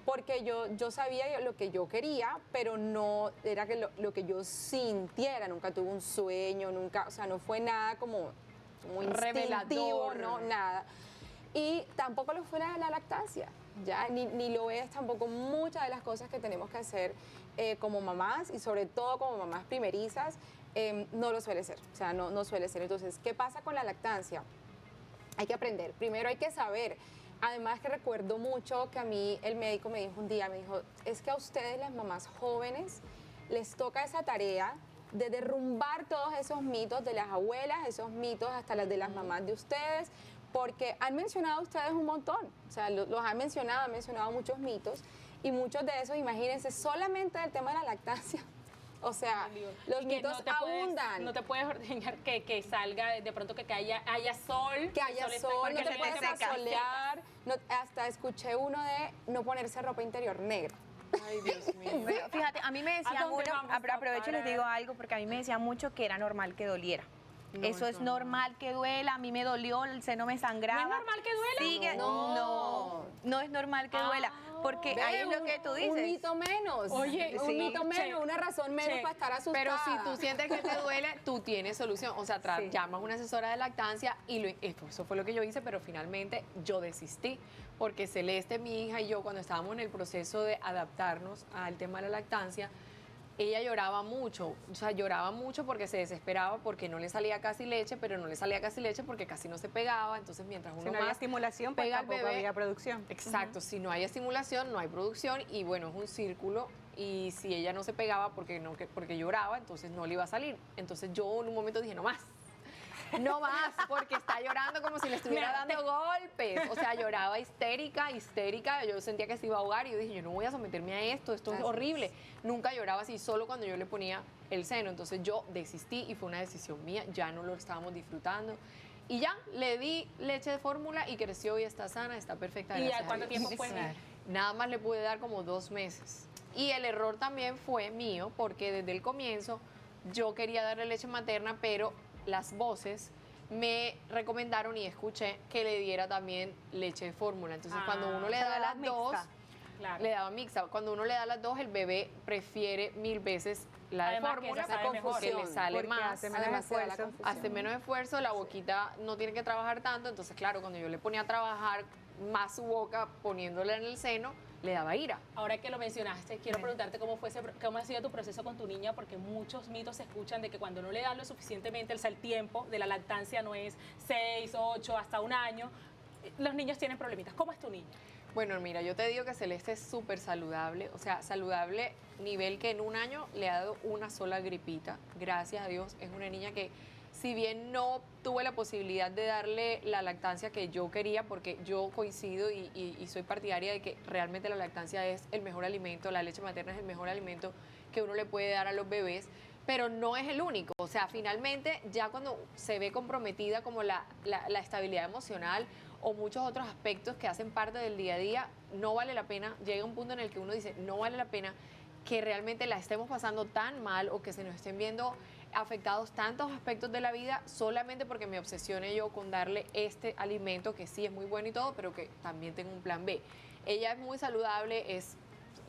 Porque yo sabía lo que yo quería, pero no era que lo que yo sintiera, nunca tuve un sueño, nunca, o sea, no fue nada como instintivo, no, nada. Y tampoco lo fue la lactancia, ya, ni lo es tampoco muchas de las cosas que tenemos que hacer como mamás y sobre todo como mamás primerizas, no lo suele ser, o sea, no suele ser. Entonces, ¿qué pasa con la lactancia? Hay que aprender, primero hay que saber. Además que recuerdo mucho que a mí el médico me dijo un día, me dijo, es que a ustedes las mamás jóvenes les toca esa tarea de derrumbar todos esos mitos de las abuelas, esos mitos hasta las de las mamás de ustedes, porque han mencionado ustedes un montón, o sea, los han mencionado muchos mitos y muchos de esos, imagínense, solamente del tema de la lactancia. O sea, los mitos abundan. No te puedes ordenar que salga, de pronto que haya sol. Que haya sol, no te puedes asolear. Hasta escuché uno de no ponerse ropa interior negra. Ay, Dios mío. Pero fíjate, a mí me decían mucho, aprovecho y les digo algo, porque a mí me decían mucho que era normal que doliera. Eso es normal que duela, a mí me dolió, el seno me sangraba. ¿No es normal que duela? Sigue, no es normal que duela, porque ahí es lo que tú dices. Un mito menos. Oye, un mito menos, una razón menos para estar asustada. Pero si tú sientes que te duele, tú tienes solución. O sea, llamas a una asesora de lactancia y eso fue lo que yo hice, pero finalmente yo desistí. Porque Celeste, mi hija y yo, cuando estábamos en el proceso de adaptarnos al tema de la lactancia, ella lloraba mucho, o sea, lloraba mucho porque se desesperaba porque no le salía casi leche, pero no le salía casi leche porque casi no se pegaba, entonces mientras uno si no más hay estimulación, pues pega al tampoco bebé, había producción. Exacto, si no hay estimulación, no hay producción y bueno, es un círculo y si ella no se pegaba porque lloraba, entonces no le iba a salir. Entonces yo en un momento dije, no más, porque está llorando como si le estuviera dando golpes. O sea, lloraba histérica. Yo sentía que se iba a ahogar y yo dije, yo no voy a someterme a esto es horrible. Nunca lloraba así, solo cuando yo le ponía el seno. Entonces yo desistí y fue una decisión mía, ya no lo estábamos disfrutando. Y ya, le di leche de fórmula y creció y está sana, está perfecta. ¿Y a cuánto tiempo fue? Nada más le pude dar como 2 meses. Y el error también fue mío, porque desde el comienzo yo quería darle leche materna, pero las voces me recomendaron y escuché que le diera también leche de fórmula. Entonces, cuando uno le da las dos, le daba mixta. Cuando uno le da las dos, el bebé prefiere 1000 veces la de fórmula porque le sale más. Hace menos esfuerzo, la boquita no tiene que trabajar tanto. Entonces, claro, cuando yo le ponía a trabajar más su boca poniéndole en el seno, le daba ira. Ahora que lo mencionaste, quiero preguntarte cómo ha sido tu proceso con tu niña, porque muchos mitos se escuchan de que cuando no le dan lo suficientemente, el tiempo de la lactancia no es 6, 8, hasta 1 año, los niños tienen problemitas. ¿Cómo es tu niña? Bueno, mira, yo te digo que Celeste es súper saludable, o sea, saludable nivel que en 1 año le ha dado una sola gripita. Gracias a Dios, es una niña que, si bien no tuve la posibilidad de darle la lactancia que yo quería, porque yo coincido y soy partidaria de que realmente la lactancia es el mejor alimento, la leche materna es el mejor alimento que uno le puede dar a los bebés, pero no es el único. O sea, finalmente ya cuando se ve comprometida como la estabilidad emocional o muchos otros aspectos que hacen parte del día a día, no vale la pena, llega un punto en el que uno dice, no vale la pena que realmente la estemos pasando tan mal o que se nos estén viendo afectados tantos aspectos de la vida solamente porque me obsesione yo con darle este alimento que sí es muy bueno y todo, pero que también tengo un plan B. Ella es muy saludable, es,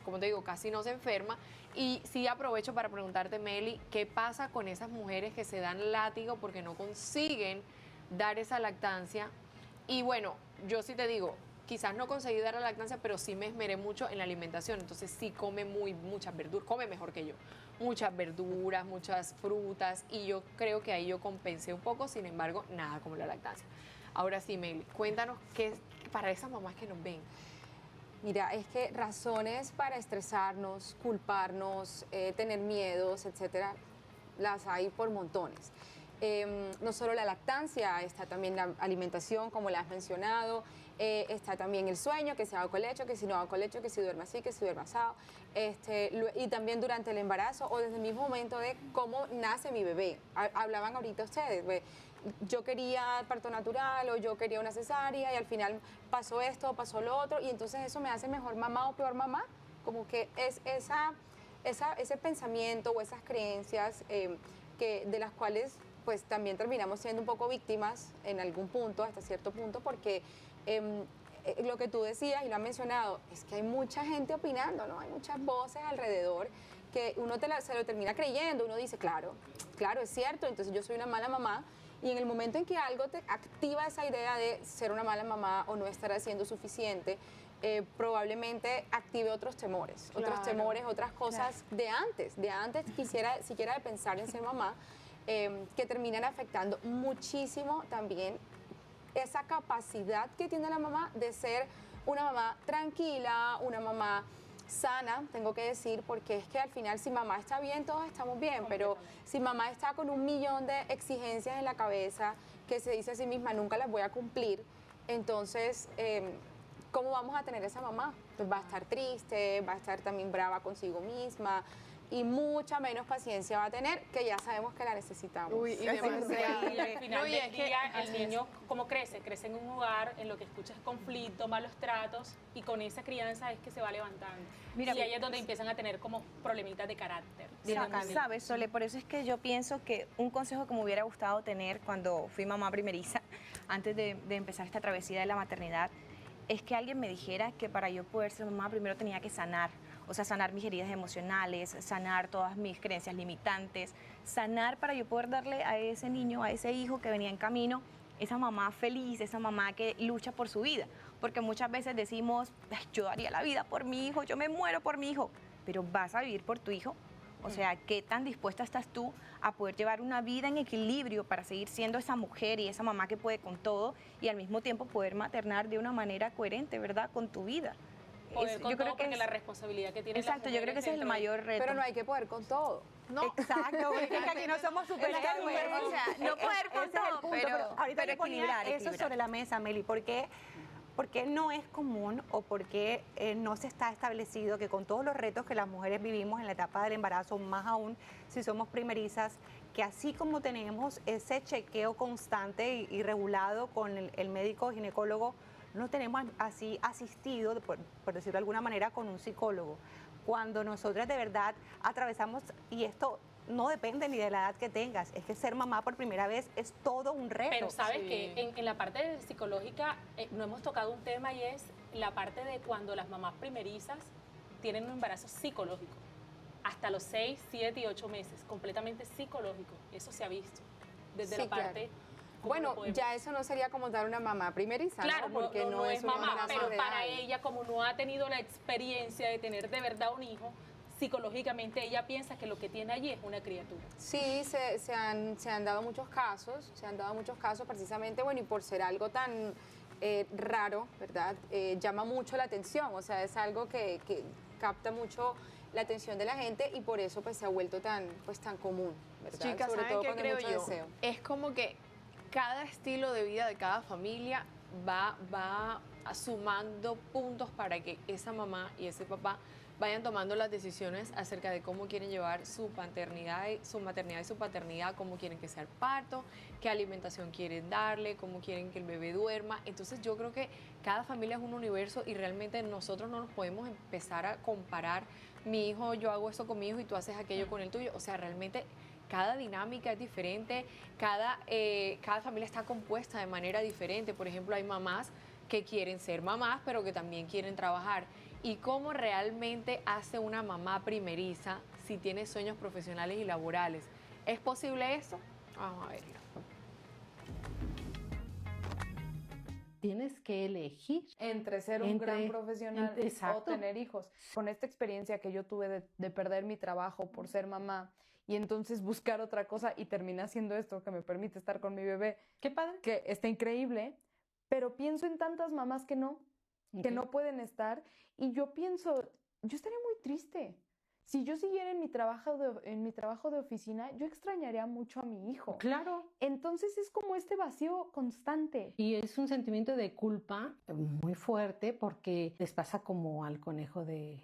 como te digo, casi no se enferma. Y sí aprovecho para preguntarte, Meli, ¿qué pasa con esas mujeres que se dan látigo porque no consiguen dar esa lactancia? Y bueno, yo sí te digo, quizás no conseguí dar la lactancia, pero sí me esmeré mucho en la alimentación. Entonces sí come muchas verduras, come mejor que yo. Muchas verduras, muchas frutas, y yo creo que ahí yo compensé un poco, sin embargo, nada como la lactancia. Ahora sí, Meli, cuéntanos qué es para esas mamás que nos ven. Mira, es que razones para estresarnos, culparnos, tener miedos, etcétera, las hay por montones. no solo la lactancia, está también la alimentación, como la has mencionado, está también el sueño, que si hago colecho, que si no hago colecho, que si duermo así, que si duermo asado, y también durante el embarazo o desde el mismo momento de cómo nace mi bebé. Hablaban ahorita ustedes, yo quería parto natural o yo quería una cesárea y al final pasó esto, pasó lo otro, y entonces eso me hace mejor mamá o peor mamá, como que es ese pensamiento o esas creencias de las cuales pues también terminamos siendo un poco víctimas en algún punto, hasta cierto punto, porque lo que tú decías y lo has mencionado, es que hay mucha gente opinando, ¿no? Hay muchas voces alrededor que uno se lo termina creyendo, uno dice, claro, es cierto, entonces yo soy una mala mamá, y en el momento en que algo te activa esa idea de ser una mala mamá o no estar haciendo suficiente, probablemente active otros temores, otras cosas de antes siquiera de pensar en ser mamá, que terminan afectando muchísimo también esa capacidad que tiene la mamá de ser una mamá tranquila, una mamá sana, tengo que decir, porque es que al final si mamá está bien, todos estamos bien, pero si mamá está con 1.000.000 de exigencias en la cabeza, que se dice a sí misma, nunca las voy a cumplir, entonces, ¿cómo vamos a tener esa mamá? Pues va a estar triste, va a estar también brava consigo misma, y mucha menos paciencia va a tener, que ya sabemos que la necesitamos. Uy, y demasiado. Y al final del día, el niño, ¿cómo crece? Crece en un hogar en lo que escucha es conflicto, malos tratos, y con esa crianza es que se va levantando. Mira, y ahí es donde empiezan a tener como problemitas de carácter. ¿Sabes, Sole? Por eso es que yo pienso que un consejo que me hubiera gustado tener cuando fui mamá primeriza, antes de empezar esta travesía de la maternidad, es que alguien me dijera que para yo poder ser mamá primero tenía que sanar. O sea, sanar mis heridas emocionales, sanar todas mis creencias limitantes, sanar para yo poder darle a ese niño, a ese hijo que venía en camino, esa mamá feliz, esa mamá que lucha por su vida. Porque muchas veces decimos, yo daría la vida por mi hijo, yo me muero por mi hijo, pero ¿vas a vivir por tu hijo? O sea, ¿qué tan dispuesta estás tú a poder llevar una vida en equilibrio para seguir siendo esa mujer y esa mamá que puede con todo y al mismo tiempo poder maternar de una manera coherente, ¿verdad?, con tu vida? Poder con todo, porque la responsabilidad que tiene. Exacto, yo creo que ese es el mayor reto. Pero no hay que poder con todo. No. Exacto, porque aquí no somos superhéroes. O sea, no poder con todo, pero ahorita le ponía eso sobre la mesa, Meli, porque no es común o porque no se está establecido que con todos los retos que las mujeres vivimos en la etapa del embarazo, más aún si somos primerizas, que así como tenemos ese chequeo constante y regulado con el médico ginecólogo, no tenemos así asistido, por decirlo de alguna manera, con un psicólogo. Cuando nosotras de verdad atravesamos, y esto no depende ni de la edad que tengas, es que ser mamá por primera vez es todo un reto. Pero sabes que en la parte psicológica no hemos tocado un tema, y es la parte de cuando las mamás primerizas tienen un embarazo psicológico, hasta los 6, 7 y 8 meses, completamente psicológico. Eso se ha visto desde la parte... Bueno, ya eso no sería como dar una mamá primeriza, claro, ¿no? Porque no es mamá, pero real. para ella, como no ha tenido la experiencia de tener de verdad un hijo, psicológicamente ella piensa que lo que tiene allí es una criatura. Sí, se han dado muchos casos, precisamente, bueno, y por ser algo tan raro, ¿verdad? Llama mucho la atención, o sea, es algo que capta mucho la atención de la gente, y por eso pues se ha vuelto tan común, ¿verdad? Chicas, sobre todo qué cuando hay creo mucho yo? deseo. Es como que cada estilo de vida de cada familia va sumando puntos para que esa mamá y ese papá vayan tomando las decisiones acerca de cómo quieren llevar su maternidad y su paternidad, cómo quieren que sea el parto, qué alimentación quieren darle, cómo quieren que el bebé duerma. Entonces yo creo que cada familia es un universo, y realmente nosotros no nos podemos empezar a comparar, mi hijo, yo hago esto con mi hijo y tú haces aquello con el tuyo. O sea, realmente cada dinámica es diferente, cada familia está compuesta de manera diferente. Por ejemplo, hay mamás que quieren ser mamás, pero que también quieren trabajar. ¿Y cómo realmente hace una mamá primeriza si tiene sueños profesionales y laborales? ¿Es posible eso? Vamos a verlo. Tienes que elegir entre ser un gran profesional o tener hijos. Con esta experiencia que yo tuve de perder mi trabajo por ser mamá, y entonces buscar otra cosa, y terminé haciendo esto que me permite estar con mi bebé. ¡Qué padre! Que está increíble, pero pienso en tantas mamás que no pueden estar, y yo pienso, yo estaría muy triste. si yo siguiera en mi trabajo de oficina, yo extrañaría mucho a mi hijo. Claro. Entonces es como este vacío constante. Y es un sentimiento de culpa muy fuerte porque les pasa como al conejo de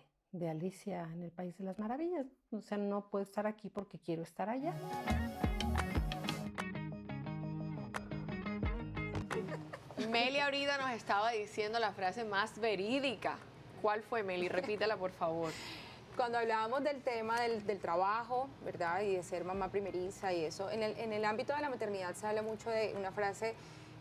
Alicia en el País de las Maravillas. O sea, no puedo estar aquí porque quiero estar allá. Meli ahorita nos estaba diciendo la frase más verídica. ¿Cuál fue, Meli? Repítela, por favor. Cuando hablábamos del tema del trabajo, ¿verdad? Y de ser mamá primeriza y eso, en el ámbito de la maternidad se habla mucho de una frase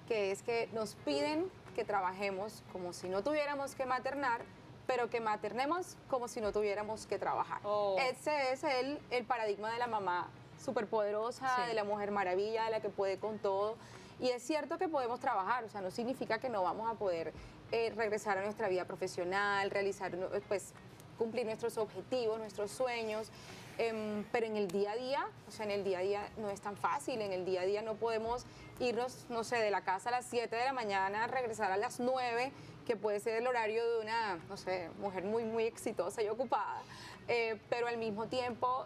que es que nos piden que trabajemos como si no tuviéramos que maternar, pero que maternemos como si no tuviéramos que trabajar. Ese es el paradigma de la mamá superpoderosa, de la mujer maravilla, de la que puede con todo. Y es cierto que podemos trabajar, o sea, no significa que no vamos a poder regresar a nuestra vida profesional, realizar, pues, cumplir nuestros objetivos, nuestros sueños, pero en el día a día, o sea, en el día a día no es tan fácil, en el día a día no podemos irnos, no sé, de la casa a las 7 de la mañana, regresar a las 9, que puede ser el horario de una, no sé, mujer muy, muy exitosa y ocupada, pero al mismo tiempo,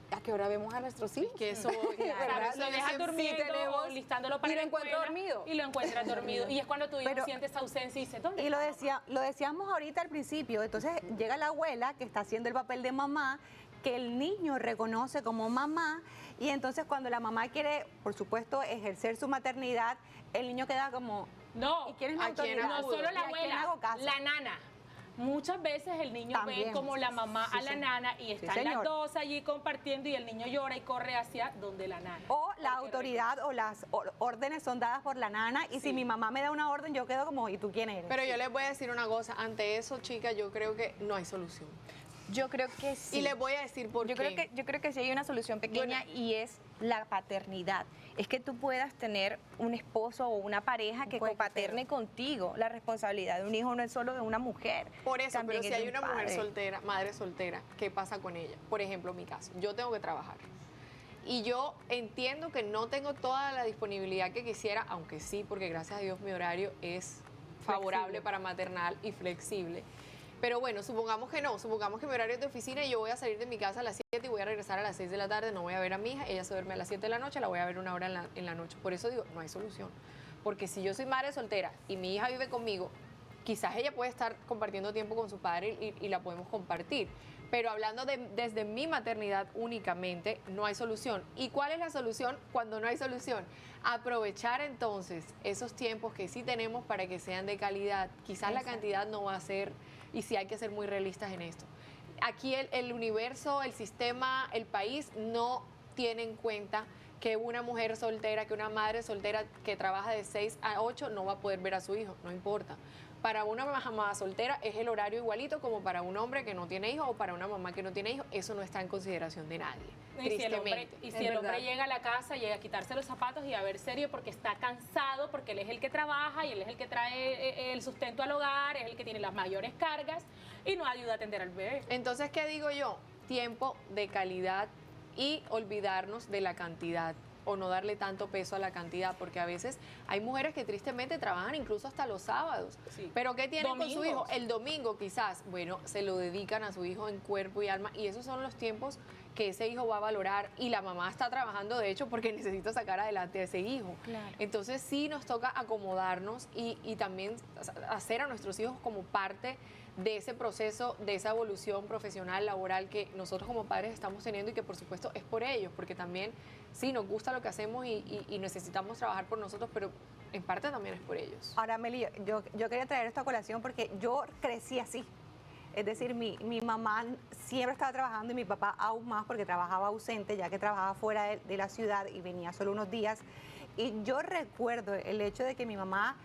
¿a qué hora vemos a nuestros hijos? Que eso, lo dejas durmiendo o listándolo para y lo encuentro dormido. Y lo encuentras dormido. Y es cuando tu hijo siente esa ausencia y dice, ¿dónde Y lo decíamos ahorita al principio, entonces llega la abuela que está haciendo el papel de mamá, que el niño reconoce como mamá, y entonces cuando la mamá quiere, por supuesto, ejercer su maternidad, el niño queda como... No, ¿y quién es mi autoridad? No solo la abuela, hago caso? la nana. Muchas veces el niño ve como la mamá a la nana y están las dos allí compartiendo y el niño llora y corre hacia donde la nana. O la autoridad o las órdenes son dadas por la nana y si mi mamá me da una orden yo quedo como, ¿y tú quién eres? Pero yo les voy a decir una cosa, ante eso, chicas, yo creo que no hay solución. Yo creo que sí. Y les voy a decir por qué. Yo creo que sí hay una solución pequeña y es la paternidad. Es que tú puedas tener un esposo o una pareja que copaterne contigo. La responsabilidad de un hijo no es solo de una mujer. Por eso, también pero si es de hay un una mujer padre. soltera, madre soltera, ¿qué pasa con ella? Por ejemplo, mi caso, yo tengo que trabajar. Y yo entiendo que no tengo toda la disponibilidad que quisiera, aunque sí, porque gracias a Dios mi horario es favorable para maternal y flexible. Pero bueno, supongamos que no, supongamos que mi horario es de oficina y yo voy a salir de mi casa a las 7 y voy a regresar a las 6 de la tarde, no voy a ver a mi hija, ella se duerme a las 7 de la noche, la voy a ver una hora en la noche. Por eso digo, no hay solución. Porque si yo soy madre soltera y mi hija vive conmigo, quizás ella puede estar compartiendo tiempo con su padre y la podemos compartir. Pero hablando desde mi maternidad únicamente, no hay solución. ¿Y cuál es la solución cuando no hay solución? Aprovechar entonces esos tiempos que sí tenemos para que sean de calidad. Quizás la cantidad no va a ser, y sí hay que ser muy realistas en esto. Aquí el universo, el sistema, el país no tiene en cuenta que una mujer soltera, que una madre soltera que trabaja de 6 a 8 no va a poder ver a su hijo, no importa. Para una mamá soltera es el horario igualito como para un hombre que no tiene hijos o para una mamá que no tiene hijos. Eso no está en consideración de nadie, tristemente. Y si el hombre llega a la casa, llega a quitarse los zapatos y a ver serio porque está cansado, porque él es el que trabaja y él es el que trae el sustento al hogar, es el que tiene las mayores cargas y no ayuda a atender al bebé. Entonces, ¿qué digo yo? Tiempo de calidad y olvidarnos de la cantidad o no darle tanto peso a la cantidad, porque a veces hay mujeres que tristemente trabajan incluso hasta los sábados. Sí. Pero ¿qué tienen con su hijo? El domingo quizás, bueno, se lo dedican a su hijo en cuerpo y alma y esos son los tiempos que ese hijo va a valorar y la mamá está trabajando de hecho porque necesita sacar adelante a ese hijo. Claro. Entonces sí nos toca acomodarnos y también hacer a nuestros hijos como parte de ese proceso, de esa evolución profesional, laboral que nosotros como padres estamos teniendo y que por supuesto es por ellos, porque también sí nos gusta lo que hacemos y necesitamos trabajar por nosotros, pero en parte también es por ellos. Ahora, Meli, yo quería traer esto a colación porque yo crecí así. Es decir, mi mamá siempre estaba trabajando y mi papá aún más porque trabajaba ausente, ya que trabajaba fuera de la ciudad y venía solo unos días. Y yo recuerdo el hecho de que mi mamá,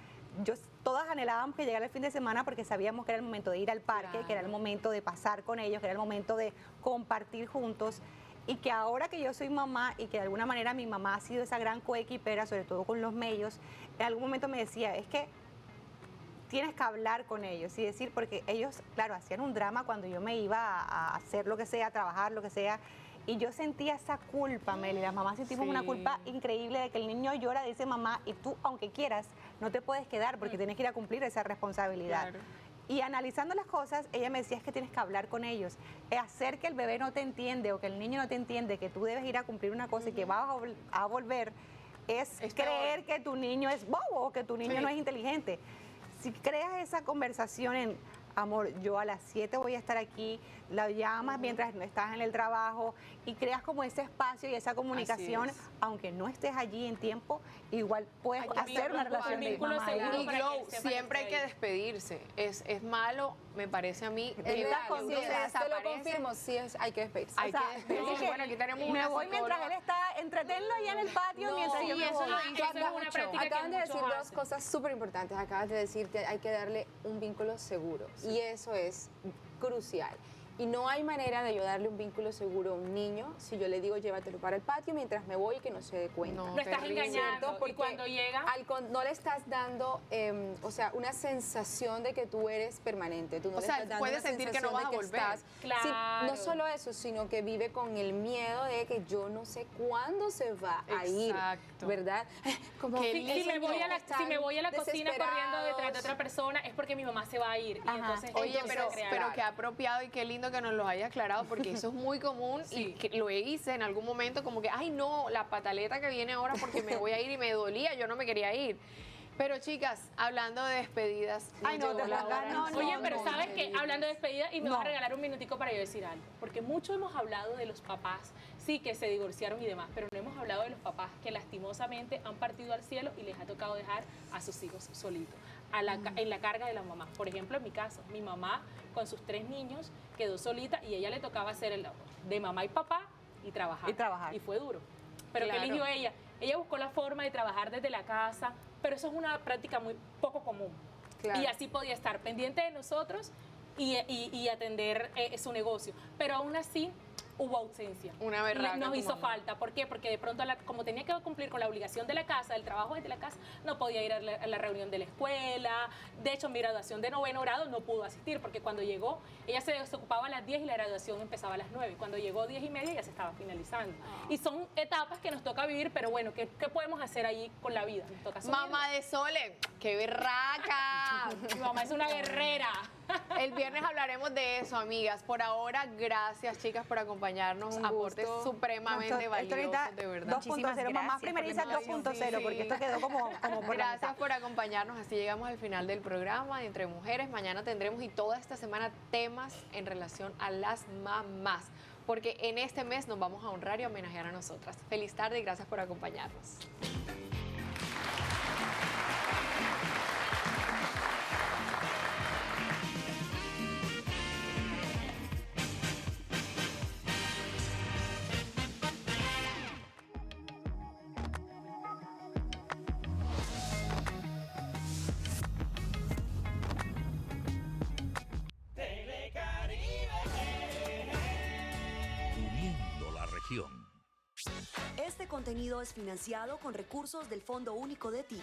todas anhelábamos que llegara el fin de semana porque sabíamos que era el momento de ir al parque, que era el momento de pasar con ellos, que era el momento de compartir juntos. Y que ahora que yo soy mamá y que de alguna manera mi mamá ha sido esa gran coequipera, sobre todo con los mellos, en algún momento me decía, es que tienes que hablar con ellos y decir, porque ellos, claro, hacían un drama cuando yo me iba a hacer lo que sea, a trabajar lo que sea, y yo sentía esa culpa, Meli, las mamás sentimos una culpa increíble de que el niño llora, dice mamá, y tú, aunque quieras, no te puedes quedar porque tienes que ir a cumplir esa responsabilidad. Claro. Y analizando las cosas, ella me decía, es que tienes que hablar con ellos. Hacer que el bebé no te entiende o que el niño no te entiende, que tú debes ir a cumplir una cosa y que vas a volver, es creer que tu niño es bobo o que tu niño no es inteligente. Si creas esa conversación en, amor, yo a las 7 voy a estar aquí, la llamas mientras no estás en el trabajo y creas como ese espacio y esa comunicación, aunque no estés allí en tiempo, igual puedes hacer una relación de mamá. Y Glow, siempre hay que despedirse. Es malo, me parece a mí. Te lo confirmo, sí hay que despedirse. Hay que despedirse. Bueno, aquí tenemos una me voy mientras él está, entretenlo allá en el patio mientras yo me voy. Acaban de decir dos cosas súper importantes. Acabas de decir que hay que darle un vínculo seguro y eso es crucial. Y no hay manera de yo darle un vínculo seguro a un niño si yo le digo llévatelo para el patio mientras me voy y que no se dé cuenta. No, lo estás engañando. Porque cuando llega... no le estás dando, o sea, una sensación de que tú eres permanente. Tú no le estás dando puedes sentir que no vas a volver. Sí, no solo eso, sino que vive con el miedo de que yo no sé cuándo se va a ir, ¿verdad? Como si me voy a la cocina corriendo detrás de otra persona es porque mi mamá se va a ir. Y entonces, oye, pero qué apropiado y qué lindo que nos lo hayas aclarado, porque eso es muy común y que lo hice en algún momento como que, ay no, la pataleta que viene ahora porque me voy a ir y me dolía, yo no me quería ir. Pero chicas, hablando de despedidas, oye, pero ¿sabes qué? Hablando de despedidas, y me vas a regalar un minutico para yo decir algo, porque mucho hemos hablado de los papás, sí, que se divorciaron y demás, pero no hemos hablado de los papás que lastimosamente han partido al cielo y les ha tocado dejar a sus hijos solitos, en la carga de la mamá. Por ejemplo, en mi caso, mi mamá con sus 3 niños quedó solita y ella le tocaba hacer el de mamá y papá y trabajar. Y fue duro. Pero ¿qué eligió ella? Ella buscó la forma de trabajar desde la casa, pero eso es una práctica muy poco común. Y así podía estar pendiente de nosotros y atender su negocio. Pero aún así hubo ausencia. Una berraca. Nos hizo falta. ¿Por qué? Porque de pronto, como tenía que cumplir con la obligación de la casa, del trabajo desde la casa, no podía ir a la reunión de la escuela. De hecho, mi graduación de 9º grado no pudo asistir, porque cuando llegó, ella se desocupaba a las 10 y la graduación empezaba a las 9. Cuando llegó 10:30 ya se estaba finalizando. Y son etapas que nos toca vivir, pero bueno, ¿qué podemos hacer allí con la vida? Nos toca Mamá de Sole, ¡qué berraca! Mi mamá es una guerrera. El viernes hablaremos de eso, amigas. Por ahora, gracias, chicas, por acompañarnos. Aportes supremamente valiosos, de verdad. 2.0, mamá primeriza 2.0, porque esto quedó como por Gracias por acompañarnos. Así llegamos al final del programa de Entre Mujeres. Mañana tendremos y toda esta semana temas en relación a las mamás, porque en este mes nos vamos a honrar y homenajear a nosotras. Feliz tarde y gracias por acompañarnos. Este contenido es financiado con recursos del Fondo Único de Ti.